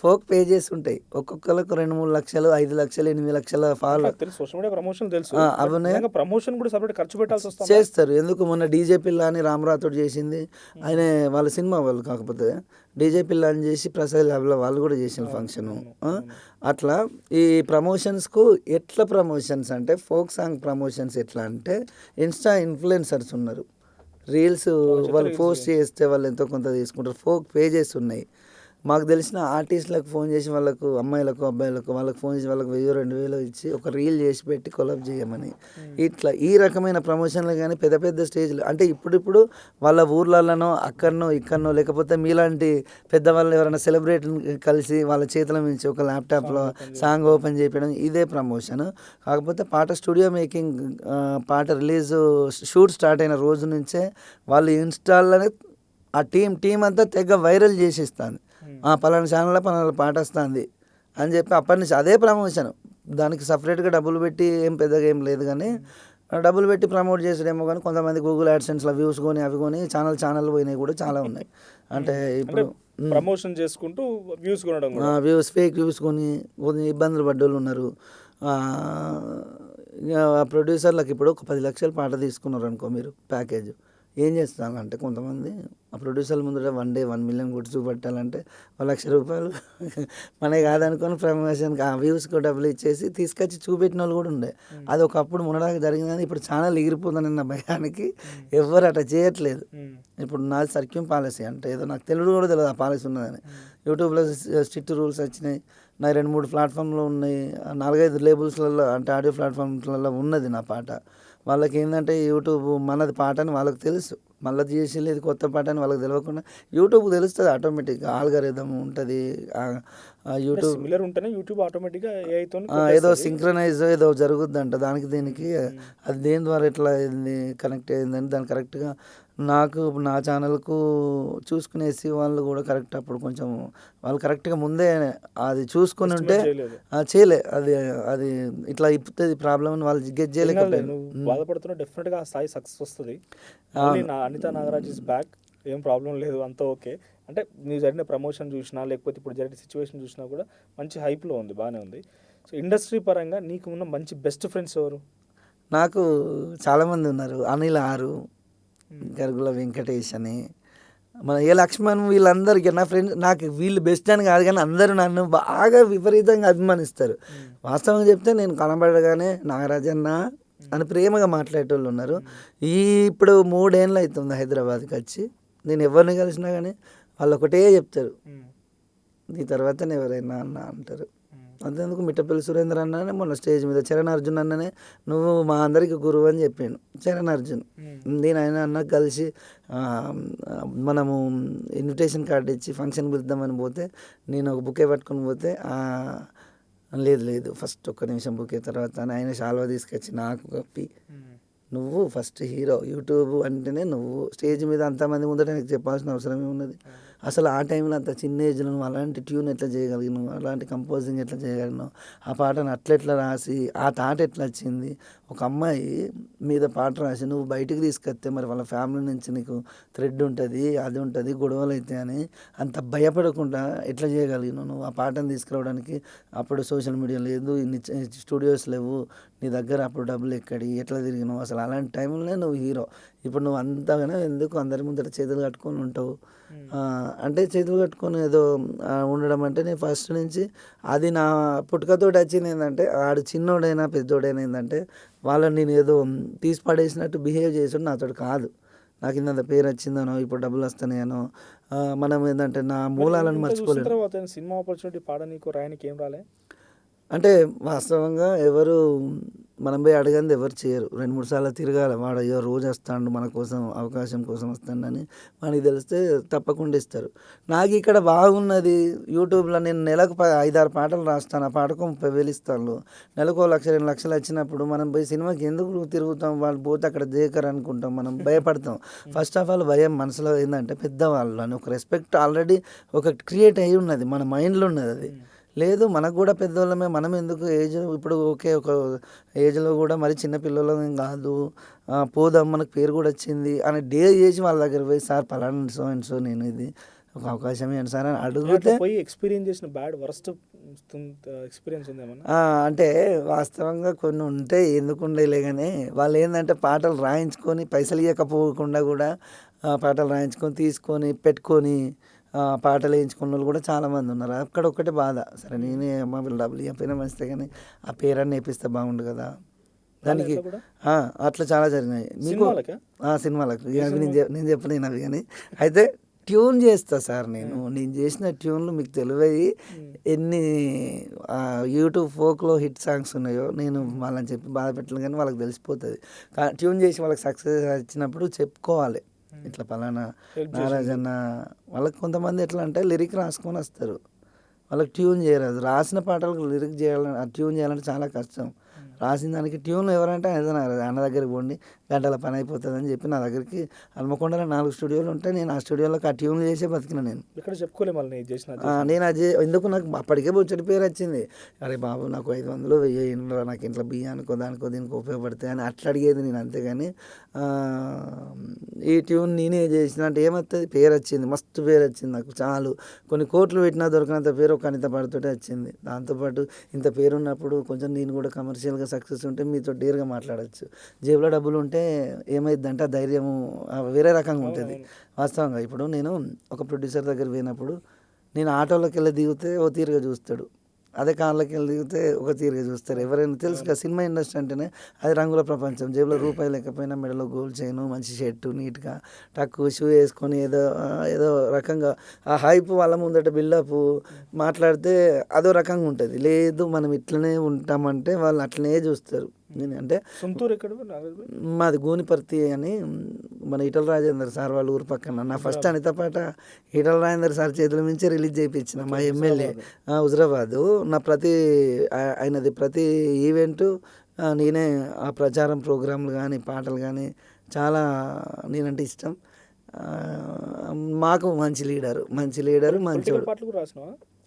Folk pages ఉంటాయి, ఒక్కొక్కరికి 2-3 లక్షలు, 5 లక్షలు, 8 లక్షల ఫాలో. సోషల్ మీడియా ప్రమోషన్ తెలుసు, అవన్నీ ప్రమోషన్ కూడా సపరేట్ ఖర్చు పెట్టాల్సి వస్తుంది. చేస్తారు. ఎందుకు మొన్న డీజే పిల్ల అని రామరాథోడ్ చేసింది, ఆయన వాళ్ళ సినిమా వాళ్ళు కాకపోతే డీజే పిల్ల అని చేసి ప్రసాద్ ల్యాబ్లో వాళ్ళు కూడా చేసిన ఫంక్షను. అట్లా ఈ ప్రమోషన్స్కు ఎట్లా ప్రమోషన్స్ అంటే, ఫోక్ సాంగ్ ప్రమోషన్స్ ఎట్లా అంటే, ఇన్స్టా ఇన్ఫ్లుయెన్సర్స్ ఉన్నారు, రీల్స్ వాళ్ళు పోస్ట్ చేస్తే వాళ్ళు ఎంతో కొంత తీసుకుంటారు. ఫోక్ పేజెస్ ఉన్నాయి. మాకు తెలిసిన ఆర్టిస్టులకు ఫోన్ చేసి వాళ్ళకు, అమ్మాయిలకు అబ్బాయిలకు వాళ్ళకి ఫోన్ చేసి వాళ్ళకి 1,000-2,000 ఇచ్చి ఒక రీల్ చేసి పెట్టి కొలాబ్ చేయమని, ఇట్లా ఈ రకమైన ప్రమోషన్లు. కానీ పెద్ద పెద్ద స్టేజ్లు అంటే ఇప్పుడు వాళ్ళ ఊర్లలోనో అక్కడనో ఇక్కడనో, లేకపోతే మీలాంటి పెద్దవాళ్ళు ఎవరైనా సెలబ్రేట్ కలిసి వాళ్ళ చేతుల నుంచి ఒక ల్యాప్టాప్లో సాంగ్ ఓపెన్ చేయడం, ఇదే ప్రమోషన్. కాకపోతే పాట స్టూడియో మేకింగ్, పాట రిలీజ్ షూట్ స్టార్ట్ అయిన రోజు నుంచే వాళ్ళు ఇన్స్టాల్లోనే ఆ టీం అంతా తెగ వైరల్ చేసిస్తుంది. పలానా ఛానల్లో పలానా పాట వస్తుంది అని చెప్పి అప్పటి నుంచి అదే ప్రమోషన్. దానికి సపరేట్గా డబ్బులు పెట్టి ఏం పెద్దగా ఏం లేదు, కానీ డబ్బులు పెట్టి ప్రమోట్ చేసాడేమో. కానీ కొంతమంది గూగుల్ యాడ్సెన్స్లో వ్యూస్ కొని అవి కొని ఛానల్ పోయినాయి కూడా చాలా ఉన్నాయి. అంటే ఇప్పుడు ప్రమోషన్ చేసుకుంటూ వ్యూస్ కొనడం, ఫేక్ వ్యూస్ కొని ఇబ్బందులు పడ్డోళ్ళు ఉన్నారు. ఆ ప్రొడ్యూసర్లకు ఇప్పుడు ఒక 10 లక్షల పాట తీసుకున్నారు అనుకో మీరు ప్యాకేజ్, ఏం చేస్తానంటే కొంతమంది ఆ ప్రొడ్యూసర్ల ముందర 1 day 1 million కొట్టి చూపెట్టాలంటే ₹1,00,000 మనకి కాదనుకొని ప్రమోషన్కి ఆ వ్యూస్కి డబ్బులు ఇచ్చేసి తీసుకొచ్చి చూపెట్టిన వాళ్ళు కూడా ఉండే. అది ఒకప్పుడు మునడానికి జరిగింది, కానీ ఇప్పుడు ఛానల్ ఎగిరిపోతుందన్న భయానికి ఎవరు అట్లా చేయట్లేదు. ఇప్పుడు నాది సర్క్యూమ్ పాలసీ అంటే ఏదో నాకు తెలియదు కూడా తెలియదు ఆ పాలసీ ఉన్నదని. యూట్యూబ్లో స్ట్రిక్ట్ రూల్స్ వచ్చినాయి. నా 2-3 ప్లాట్ఫామ్లో ఉన్నాయి, 4-5 లేబుల్స్లలో అంటే ఆడియో ప్లాట్ఫామ్స్లలో ఉన్నది నా పాట. వాళ్ళకి ఏంటంటే యూట్యూబ్ మనది పాట అని వాళ్ళకి తెలుసు, మళ్ళీ చేసి లేదు కొత్త పాట అని వాళ్ళకి తెలియకుండా యూట్యూబ్కి తెలుస్తుంది ఆటోమేటిక్గా, ఆల్గారిథం ఉంటుంది. యూట్యూబ్ ఉంటేనే యూట్యూబ్ ఆటోమేటిక్గా ఏదో సింక్రనైజ్ ఏదో జరుగుద్దంట దానికి దీనికి. అది దేని ద్వారా ఎట్లా అయింది కనెక్ట్ అయిందని దాన్ని కరెక్ట్గా నాకు నా ఛానల్కు చూసుకునేసి వాళ్ళు కూడా కరెక్ట్ అప్పుడు కొంచెం వాళ్ళు కరెక్ట్గా ముందే అది చూసుకుని ఉంటే చేయలే, అది ఇట్లా ఇప్పుతుంది ప్రాబ్లం అని వాళ్ళు గెట్ చేయలేకపోయారు. బాధపడుతున్నా డెఫినెట్గా ఆ స్థాయి సక్సెస్ వస్తుంది. అనితా నాగరాజ్ ఇస్ బ్యాక్, ఏం ప్రాబ్లం లేదు, అంతా ఓకే. అంటే నీవు జరిగిన ప్రమోషన్ చూసినా లేకపోతే ఇప్పుడు జరిగిన సిచ్యువేషన్ చూసినా కూడా మంచి హైప్లో ఉంది, బాగానే ఉంది. సో ఇండస్ట్రీ పరంగా నీకు ఉన్న మంచి బెస్ట్ ఫ్రెండ్స్ ఎవరు? నాకు చాలామంది ఉన్నారు. అనిల్ ఆరు, గరుగుల వెంకటేష్ అని, మన ఏ లక్ష్మణ్ వీళ్ళందరికీ నా ఫ్రెండ్స్, నాకు వీళ్ళు బెస్ట్ అని కాదు కానీ అందరూ నన్ను బాగా విపరీతంగా అభిమానిస్తారు. వాస్తవంగా చెప్తే నేను కనబడగానే నాగరాజన్న అని ప్రేమగా మాట్లాడేటోళ్ళు ఉన్నారు. ఇప్పుడు 3 ఏళ్ళు అవుతుంది హైదరాబాద్కి వచ్చి. నేను ఎవరిని కలిసినా కానీ వాళ్ళు ఒకటే చెప్తారు, నీ తర్వాతనే ఎవరైనా అన్న అంటారు. అంతేందుకు మిట్టపల్లి సురేంద్ర అన్ననే మొన్న స్టేజ్ మీద చరణ్ అర్జున్ అన్ననే నువ్వు మా అందరికి గురువు అని చెప్పాను. చరణ్ అర్జున్ నేను ఆయన అన్న కలిసి మనము ఇన్విటేషన్ కార్డు ఇచ్చి ఫంక్షన్ పిలుద్దామని పోతే, నేను ఒక బుకే పట్టుకొని పోతే లేదు ఫస్ట్ ఒక్క నిమిషం బుకే తర్వాత అని ఆయన శాల్వా తీసుకొచ్చి నాకు కప్పి, నువ్వు ఫస్ట్ హీరో, యూట్యూబ్ అంటేనే నువ్వు స్టేజ్ మీద అంతమంది ముందట నీకు చెప్పాల్సిన అవసరం ఏమున్నది? అసలు ఆ టైంలో అంత చిన్న ఏజ్లో నువ్వు అలాంటి ట్యూన్ ఎట్లా చేయగలిగినావు, అలాంటి కంపోజింగ్ ఎట్లా చేయగలిగినావు, ఆ పాటను అట్లెట్లా రాసి ఆ థాట్ ఎట్లా వచ్చింది? ఒక అమ్మాయి మీద పాట రాసి నువ్వు బయటికి తీసుకొస్తే మరి వాళ్ళ ఫ్యామిలీ నుంచి నీకు థ్రెడ్ ఉంటుంది, అది ఉంటుంది, గొడవలు అయితే అని అంత భయపడకుండా ఎట్లా చేయగలిగినావు నువ్వు? ఆ పాటను తీసుకురావడానికి అప్పుడు సోషల్ మీడియా లేదు, ఇన్ని స్టూడియోస్ లేవు నీ దగ్గర, అప్పుడు డబ్బులు ఎక్కడి, ఎట్లా తిరిగినావు? అసలు అలాంటి టైంలోనే నువ్వు హీరో. ఇప్పుడు నువ్వు అంతగానో ఎందుకు అందరి ముందర చేతులు కట్టుకొని ఉంటావు? అంటే చేతులు కట్టుకొని ఏదో ఉండడం అంటే నేను ఫస్ట్ నుంచి అది నా పుట్టుకతోటి వచ్చింది. ఏంటంటే ఆడు చిన్నోడైనా పెద్దోడైనా ఏంటంటే వాళ్ళని నేను ఏదో తీసి పడేసినట్టు బిహేవ్ చేసాడు నాతో కాదు. నాకు ఇంత పేరు వచ్చిందనో ఇప్పుడు డబ్బులు వస్తున్నాయనో మనం ఏంటంటే నా మూలాలను మర్చిపోలేదు. సినిమా ఆపర్చునిటీ పాడనీకు రాయనికి ఏం రాలే అంటే వాస్తవంగా ఎవరు మనం పోయి అడగంది ఎవరు చేయరు. 2-3 సార్లు తిరగాలి. వాడు అయ్యో రోజు వస్తాడు మన కోసం, అవకాశం కోసం వస్తాడని మనకి తెలిస్తే తప్పకుండా ఇస్తారు. నాకు ఇక్కడ బాగున్నది యూట్యూబ్లో నేను నెలకు 5-6 పాటలు రాస్తాను. ఆ పాటకు 30,000 ఇస్తాను. నెలకు 1,00,000-2 లక్షలు వచ్చినప్పుడు మనం పోయి సినిమాకి ఎందుకు తిరుగుతాం? వాళ్ళు పోతే అక్కడ దేకరు అనుకుంటాం, మనం భయపడతాం. ఫస్ట్ ఆఫ్ ఆల్ భయం మనసులో ఏంటంటే పెద్దవాళ్ళు అని ఒక రెస్పెక్ట్ ఆల్రెడీ ఒక క్రియేట్ అయ్యి ఉన్నది, మన మైండ్లో ఉన్నది. అది లేదు మనకు కూడా పెద్దవాళ్ళమే, మనం ఎందుకు ఏజ్ ఇప్పుడు ఓకే ఒక ఏజ్లో కూడా మరి చిన్న పిల్లలం ఏం కాదు, పోదాం మనకు పేరు కూడా వచ్చింది అని చేసి వాళ్ళ దగ్గర పోయి సార్ పలానా సో అండ్ సో నేను ఇది ఒక అవకాశం ఏంటి సార్ అని అడిగితే పోయి ఎక్స్పీరియన్స్ చేసిన బ్యాడ్ వరస్ట్ ఎక్స్పీరియన్స్ ఉందేమన్నా? అంటే వాస్తవంగా కొన్ని ఉంటే ఎందుకు ఉండేలే కానీ వాళ్ళు ఏంటంటే పాటలు రాయించుకొని పైసలు ఇవ్వకపోకుండా కూడా పాటలు రాయించుకొని తీసుకొని పెట్టుకొని పాటలు వేయించుకున్న వాళ్ళు కూడా చాలామంది ఉన్నారు. అక్కడ ఒక్కటే బాధ, సరే నేనే అమ్మ వీళ్ళు డబ్బులు ఇవ్వకపోయినా మంచిదే కానీ ఆ పేరన్నీ వేపిస్తే బాగుండు కదా దానికి. అట్లా చాలా జరిగినాయి. మీకు సినిమాలకు నేను చెప్పలేను అవి కానీ అయితే ట్యూన్ చేస్తా సార్ నేను చేసిన ట్యూన్లు మీకు తెలివయి ఎన్ని యూట్యూబ్ ఫోక్లో హిట్ సాంగ్స్ ఉన్నాయో నేను వాళ్ళని చెప్పి బాధ పెట్టలేను కానీ వాళ్ళకి తెలిసిపోతుంది. ట్యూన్ చేసి వాళ్ళకి సక్సెస్ వచ్చినప్పుడు చెప్పుకోవాలి, ఇట్లా పలానా నారాజన్న. వాళ్ళకి కొంతమంది ఎట్లా అంటే లిరిక్ రాసుకొని వస్తారు, వాళ్ళకి ట్యూన్ చేయరాదు. రాసిన పాటలకు లిరిక్ చేయాలని ట్యూన్ చేయాలంటే చాలా కష్టం. రాసిన దానికి ట్యూన్ ఎవరంటే అన్న దగ్గరికి పోండి గంటల పని అయిపోతుంది అని చెప్పి నా దగ్గరికి హన్మకొండలో 4 స్టూడియోలు ఉంటాయి. నేను ఆ స్టూడియోలోకి ఆ ట్యూన్ చేసే బతికిన. నేను ఇక్కడ చెప్పుకోలే మళ్ళీ నేను అది ఎందుకు నాకు అప్పటికే బొచ్చడి పేరు వచ్చింది. అరే బాబు నాకు 500 1000 నాకు ఇంట్లో బియ్యానికో దానికో దీనికి ఉపయోగపడతాయి అని అట్లా అడిగేది నేను. అంతేగాని ఈ ట్యూన్ నేనే చేసిన అంటే ఏమవుతుంది, పేరు వచ్చింది, మస్తు పేరు వచ్చింది నాకు. చాలు కొన్ని కోట్లు పెట్టినా దొరికినంత పేరు ఒక అనిత పాటతోటే వచ్చింది. దాంతోపాటు ఇంత పేరు ఉన్నప్పుడు కొంచెం నేను కూడా కమర్షియల్గా సక్సెస్ ఉంటే మీతో డేర్గా మాట్లాడచ్చు. జేబులో డబ్బులు ఉంటే ఏమైందంటే ఆ ధైర్యము వేరే రకంగా ఉంటుంది. వాస్తవంగా ఇప్పుడు నేను ఒక ప్రొడ్యూసర్ దగ్గర పోయినప్పుడు నేను ఆటోలోకి వెళ్ళి దిగితే ఓ తీరుగా చూస్తాడు, అదే కార్లోకి వెళ్ళి దిగితే ఒక తీరుగా చూస్తారు. ఎవరైనా తెలుసుగా సినిమా ఇండస్ట్రీ అంటేనే అది రంగుల ప్రపంచం. జేబులో రూపాయి లేకపోయినా మెడలో గోల్డ్ చైన్, మంచి షర్టు, నీట్గా టక్కు షూ వేసుకొని ఏదో రకంగా ఆ హైప్ వాళ్ళ ముందట బిల్డప్ మాట్లాడితే అదో రకంగా ఉంటుంది. లేదు మనం ఇట్లనే ఉంటామంటే వాళ్ళు అట్లనే చూస్తారు. అంటే మాది గోనిపర్తి అని మన ఈటల రాజేందర్ సార్ వాళ్ళ ఊరు పక్కన. నా ఫస్ట్ అనిత పాట ఈటల రాజేందర్ సార్ చేతుల నుంచి రిలీజ్ చేయించిన మా ఎమ్మెల్యే హుజరాబాదు. నా ఆయనది ప్రతి ఈవెంటు నేనే ఆ ప్రచారం ప్రోగ్రాంలు కానీ పాటలు కానీ చాలా నేనంటే ఇష్టం. మాకు మంచి లీడరు మంచి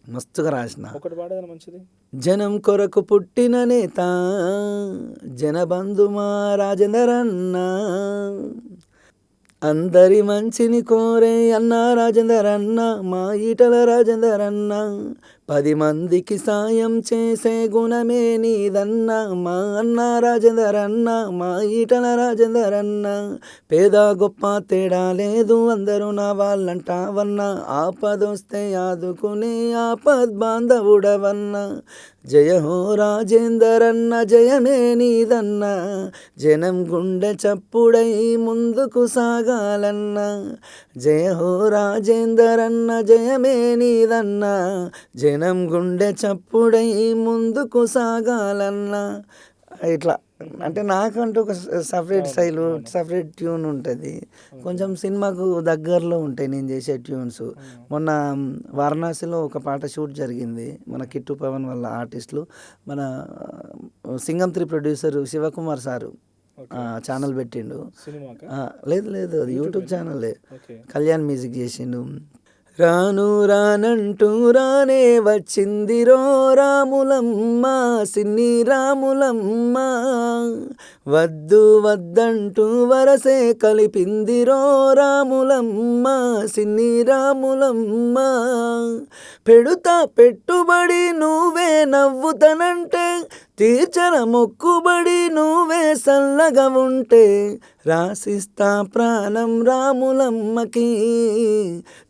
మస్తుగా రాసిన. జనం కొరకు పుట్టిన నేత జనబంధు మా రాజేందర్ అన్న, అందరి మంచిని కోరే అన్న రాజేందర్ అన్న, మా ఈటల రాజేందర్ అన్న, 10 మందికి సాయం చేసే గుణమే నీదన్నా మా అన్న రాజేందర్ అన్న మా ఈటల రాజేందర్ అన్న. పేద గొప్ప తేడా లేదు అందరూ నా వాళ్ళంటావన్నా. ఆపదొస్తే ఆదుకునే ఆపద్ బాంధవుడవన్నా. జయ హో రాజేందర్ అన్న జయమే నీదన్నా. జనం గుండె చప్పుడై ముందుకు సాగాలన్నా. జయ హో రాజేందర్ అన్న జయమే నీదన్నా. జనం గుండె చప్పుడై ముందుకు సాగాలన్నా. ఇట్లా అంటే నాకంటూ ఒక సపరేట్ స్టైలు సపరేట్ ట్యూన్ ఉంటుంది. కొంచెం సినిమాకు దగ్గరలో ఉంటాయి నేను చేసే ట్యూన్స్. మొన్న వారణాసిలో ఒక పాట షూట్ జరిగింది. మన కిట్టు పవన్ వాళ్ళ ఆర్టిస్టులు, మన Singam 3 producer Shivakumar sir channel పెట్టిండు. లేదు లేదు అది యూట్యూబ్ ఛానలే. కళ్యాణ్ మ్యూజిక్ చేసిండు. రాను రానంటూ రానే వచ్చిందిరో రాములమ్మ సిన్ని రాములమ్మ. వద్దు వద్దంటూ వరసే కలిపిందిరో రాములమ్మ సిన్ని రాములమ్మ. పెడుతా పెట్టుబడి నువ్వే నవ్వుతానంటే, తీర్చన మొక్కుబడి నువ్వే సల్లగా ఉంటే, రాసిస్తా ప్రాణం రాములమ్మకి,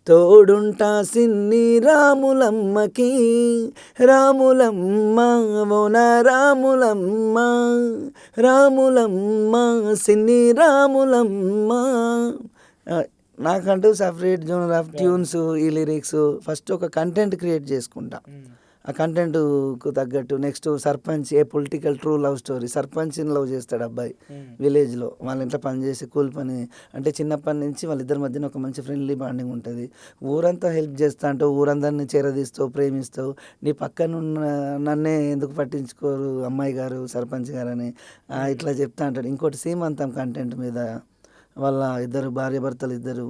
తోడుంటా సిన్ని రాములమ్మకి. రాములమ్మ ఓన రాములమ్మ, రాములమ్మ సిన్ని రాములమ్మ. నాకంటూ సపరేట్ జోనర్ ఆఫ్ ట్యూన్స్, ఈ లిరిక్స్ ఫస్ట్ ఒక కంటెంట్ క్రియేట్ చేసుకుంటా. ఆ కంటెంట్కు తగ్గట్టు next sarpanch, a political true love story. సర్పంచ్ని లవ్ చేస్తాడు అబ్బాయి విలేజ్లో. వాళ్ళ ఇంట్లో పని చేసి కూలి పని అంటే చిన్నప్పటి నుంచి వాళ్ళిద్దరి మధ్యన ఒక మంచి ఫ్రెండ్లీ బాండింగ్ ఉంటుంది. ఊరంతా హెల్ప్ చేస్తా అంటావు, ఊరందరినీ చేరదీస్తావు, ప్రేమిస్తావు. నీ పక్కనున్న నన్నే ఎందుకు పట్టించుకోరు అమ్మాయి గారు సర్పంచ్ గారు అని ఇట్లా చెప్తా అంటాడు. ఇంకోటి సీమంతం కంటెంట్ మీద వాళ్ళ ఇద్దరు భార్యాభర్తలు ఇద్దరు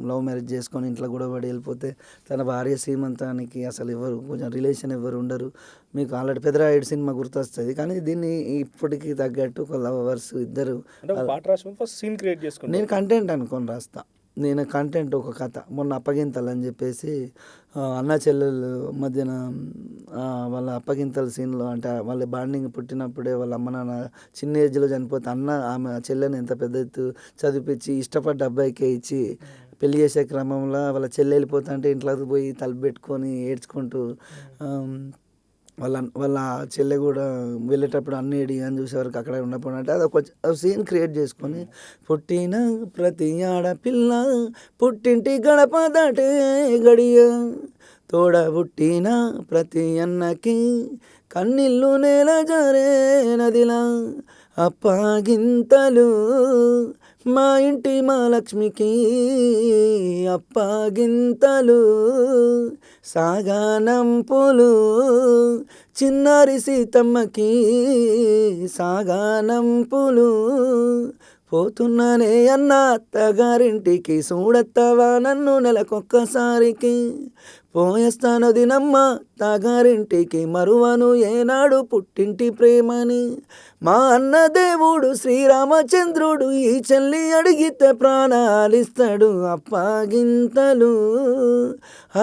లవ్ మ్యారేజ్ చేసుకొని ఇంట్లో గొడవపడి వెళ్ళిపోతే తన భార్య సీమంతానికి అసలు ఎవరు కొంచెం రిలేషన్ ఎవరు ఉండరు. మీకు ఆల్రెడీ పెదరాయుడు సినిమా గుర్తొస్తుంది. కానీ దీన్ని ఇప్పటికి తగ్గట్టు ఒక లవర్స్ ఇద్దరు. నేను కంటెంట్ అనుకొని రాస్తా. నేను కంటెంట్ ఒక కథ. మొన్న అప్పగింతలు అని చెప్పేసి అన్న చెల్లెలు మధ్యన వాళ్ళ అప్పగింతల సీన్లో అంటే వాళ్ళ బాండింగ్ పుట్టినప్పుడే వాళ్ళ అమ్మ నాన్న చిన్న ఏజ్లో చనిపోతే అన్న ఆమె చెల్లెని ఎంత పెద్ద ఎత్తు చదివించి ఇష్టపడ్డ అబ్బాయికే ఇచ్చి పెళ్లి చేసే క్రమంలో వాళ్ళ చెల్లె వెళ్ళిపోతా అంటే ఇంట్లోకి పోయి తలుపు పెట్టుకొని ఏడ్చుకుంటూ వాళ్ళ చెల్లె కూడా వెళ్ళేటప్పుడు అన్ని ఏడి అని చూసేవరకు అక్కడ ఉండకపోవడం అంటే అది ఒక సీన్ క్రియేట్ చేసుకొని, పుట్టిన ప్రతి ఆడపిల్ల పుట్టింటి గడప దాటే గడియ, తోడ పుట్టిన ప్రతి అన్నకి కన్నీళ్ళు నేల జారే నదిలా, అప్పగింతలు మా ఇంటి మా లక్ష్మికి అప్పగింతలు, సాగానంపులు చిన్నారి సీతమ్మకి సాగానంపులు. పోతున్నానే అన్న అత్తగారింటికి, చూడత్తవా నన్ను నెలకొక్కసారికి, పోయేస్తాను దినమ్మ తాగారింటికి, మరువను ఏనాడు పుట్టింటి ప్రేమని. మా అన్న దేవుడు శ్రీరామచంద్రుడు ఈ చెల్లి అడిగితే ప్రాణాలిస్తాడు. అప్పగింతలు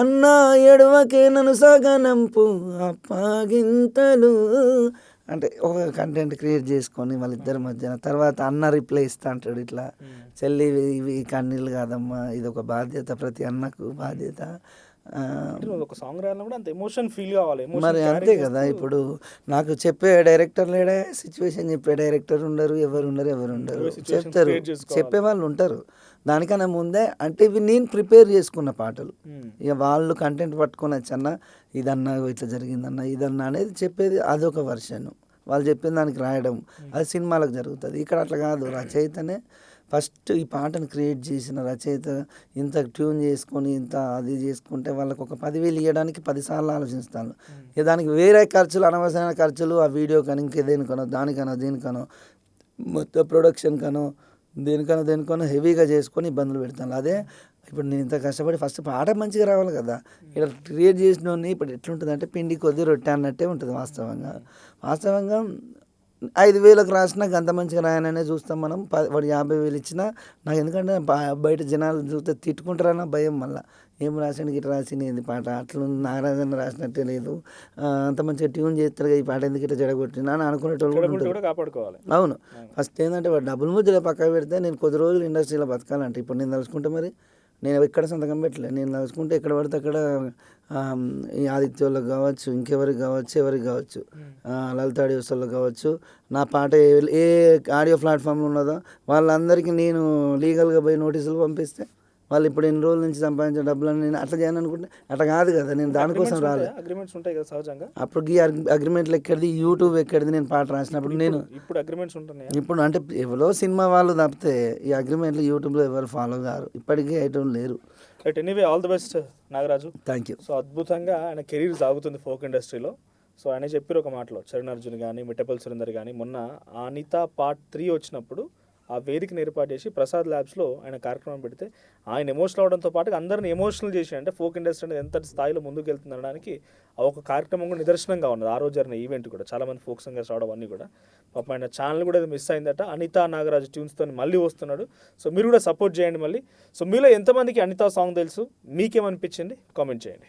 అన్న ఎడవకే నన్ను సగనంపు అప్పగింతలు అంటే ఒక కంటెంట్ క్రియేట్ చేసుకొని వాళ్ళిద్దరి మధ్యన. తర్వాత అన్న రిప్లై ఇస్తా అంటాడు ఇట్లా, చెల్లి ఇవి కన్నీళ్ళు కాదమ్మా, ఇది ఒక బాధ్యత, ప్రతి అన్నకు బాధ్యత. ఒక సాంగ్ రాయాలన్నప్పుడు అంత ఎమోషన్ ఫీల్ కావాలి. మరి అంతే కదా. ఇప్పుడు నాకు చెప్పే డైరెక్టర్ లేడా, సిచ్యువేషన్ చెప్పే డైరెక్టర్ ఉండరు, ఎవరు చెప్తారు, చెప్పే వాళ్ళు ఉంటారు. దానికన్నా ముందే అంటే ఇవి నేను ప్రిపేర్ చేసుకున్న పాటలు. ఇక వాళ్ళు కంటెంట్ పట్టుకొని వచ్చన్న ఇదన్నా ఇట్లా జరిగిందన్న ఇదన్నా అనేది చెప్పేది అదొక వర్షన్. వాళ్ళు చెప్పిన దానికి రాయడం అది సినిమాలకు జరుగుతుంది. ఇక్కడ అట్లా కాదు. రచయితనే ఫస్ట్ ఈ పాటను క్రియేట్ చేసిన రచయిత ఇంత ట్యూన్ చేసుకొని ఇంత అది చేసుకుంటే వాళ్ళకు ఒక 10,000 ఇవ్వడానికి 10 సార్లు ఆలోచిస్తాను. ఇక దానికి వేరే ఖర్చులు, అనవసరమైన ఖర్చులు, ఆ వీడియో కానీ ఇంకేదేనికనో దానికనో దీనికనో మొత్తం ప్రొడక్షన్ కనో దేనికనో హెవీగా చేసుకొని ఇబ్బందులు పెడతాను. అదే ఇప్పుడు నేను ఇంత కష్టపడి ఫస్ట్ పాట మంచిగా రావాలి కదా. ఇక్కడ క్రియేట్ చేసినోని ఇప్పుడు ఎట్లుంటుంది అంటే పిండి కొద్ది రొట్టె అన్నట్టే ఉంటుంది. వాస్తవంగా 5,000కి రాసినా అంత మంచిగా రాయననే చూస్తాం మనం. వాడు 50,000 ఇచ్చినా నాకు, ఎందుకంటే బయట జనాలు చూస్తే తిట్టుకుంటారన్న భయం. మళ్ళీ ఏం రాసాడు గిట్ట రాసింది ఏంది పాట, అట్లా నారాజన్న రాసినట్టే లేదు, అంత మంచిగా ట్యూన్ చేస్తారు ఈ పాట ఎందుకు ఇట్లా జడగొట్టినా అని అనుకునేటోళ్ళు కూడా చెడగొట్టి ఉంటారు. కూడా కాపాడుకోవాలి. అవును. ఫస్ట్ ఏంటంటే వాడు డబ్బులు ముద్దులే పక్కన పెడితే, నేను కొద్ది రోజులు ఇండస్ట్రీలో బతకాలంటే ఇప్పుడు నేను తలుచుకుంటే మరి నేను ఎక్కడ సంతకం పెట్టలే. నేను తలుచుకుంటే ఎక్కడ పడితే అక్కడ ఈ ఆదిత్యోళ్ళకి కావచ్చు, ఇంకెవరికి కావచ్చు, ఎవరికి కావచ్చు, లలిత ఆడియోస్లో కావచ్చు, నా పాట ఏ ఆడియో ప్లాట్ఫామ్లో ఉన్నదో వాళ్ళందరికీ నేను లీగల్గా పోయి నోటీసులు పంపిస్తే వాళ్ళు ఇప్పుడు ఎన్ని రోజుల నుంచి సంపాదించిన డబ్బులని నేను అట్లా చేయను అనుకుంటే అట్లా కాదు కదా. నేను దానికోసం రాలేదు. అగ్రిమెంట్స్ ఉంటాయి కదా సహజంగా. అప్పుడు ఈ అగ్రిమెంట్లు ఎక్కడిది, యూట్యూబ్ ఎక్కడిది, నేను పాట రాసినప్పుడు నేను ఇప్పుడు అగ్రిమెంట్స్ ఉంటున్నాయి. ఇప్పుడు అంటే ఎవరో సినిమా వాళ్ళు తప్పితే ఈ అగ్రిమెంట్లు యూట్యూబ్లో ఎవరు ఫాలో కారు, ఇప్పటికీ ఐటమ్ లేరు. But anyway all the best Nagaraju. Thank you. So అద్భుతంగా ఆయన కెరీర్ సాగుతుంది ఫోక్ ఇండస్ట్రీలో. సో ఆయన చెప్పారు ఒక మాటలో, చరణ్ అర్జున్ కానీ, మిట్టపల్లి సురేందర్ కానీ, మొన్న అనిత పార్ట్ 3 వచ్చినప్పుడు ఆ వేదికను ఏర్పాటు చేసి ప్రసాద్ ల్యాబ్స్లో ఆయన కార్యక్రమం పెడితే ఆయన ఎమోషనల్ అవడంతో పాటు అందరిని ఎమోషనల్ చేసి, అంటే ఫోక్ ఇండస్ట్రీ అనేది ఎంత స్థాయిలో ముందుకు వెళ్తుంది అనడానికి ఆ ఒక కార్యక్రమం కూడా నిదర్శనంగా ఉన్నది. ఆ రోజు జరిగిన ఈవెంట్ కూడా చాలామంది ఫోక్ సింగర్స్ రావడం అన్నీ కూడా. పాపం ఆయన ఛానల్ కూడా మిస్ అయిందట. అనితా నాగరాజు ట్యూన్స్తో మళ్ళీ వస్తున్నాడు. సో మీరు కూడా సపోర్ట్ చేయండి మళ్ళీ. సో మీలో ఎంతమందికి అనితా సాంగ్ తెలుసు, మీకేమనిపించింది కామెంట్ చేయండి.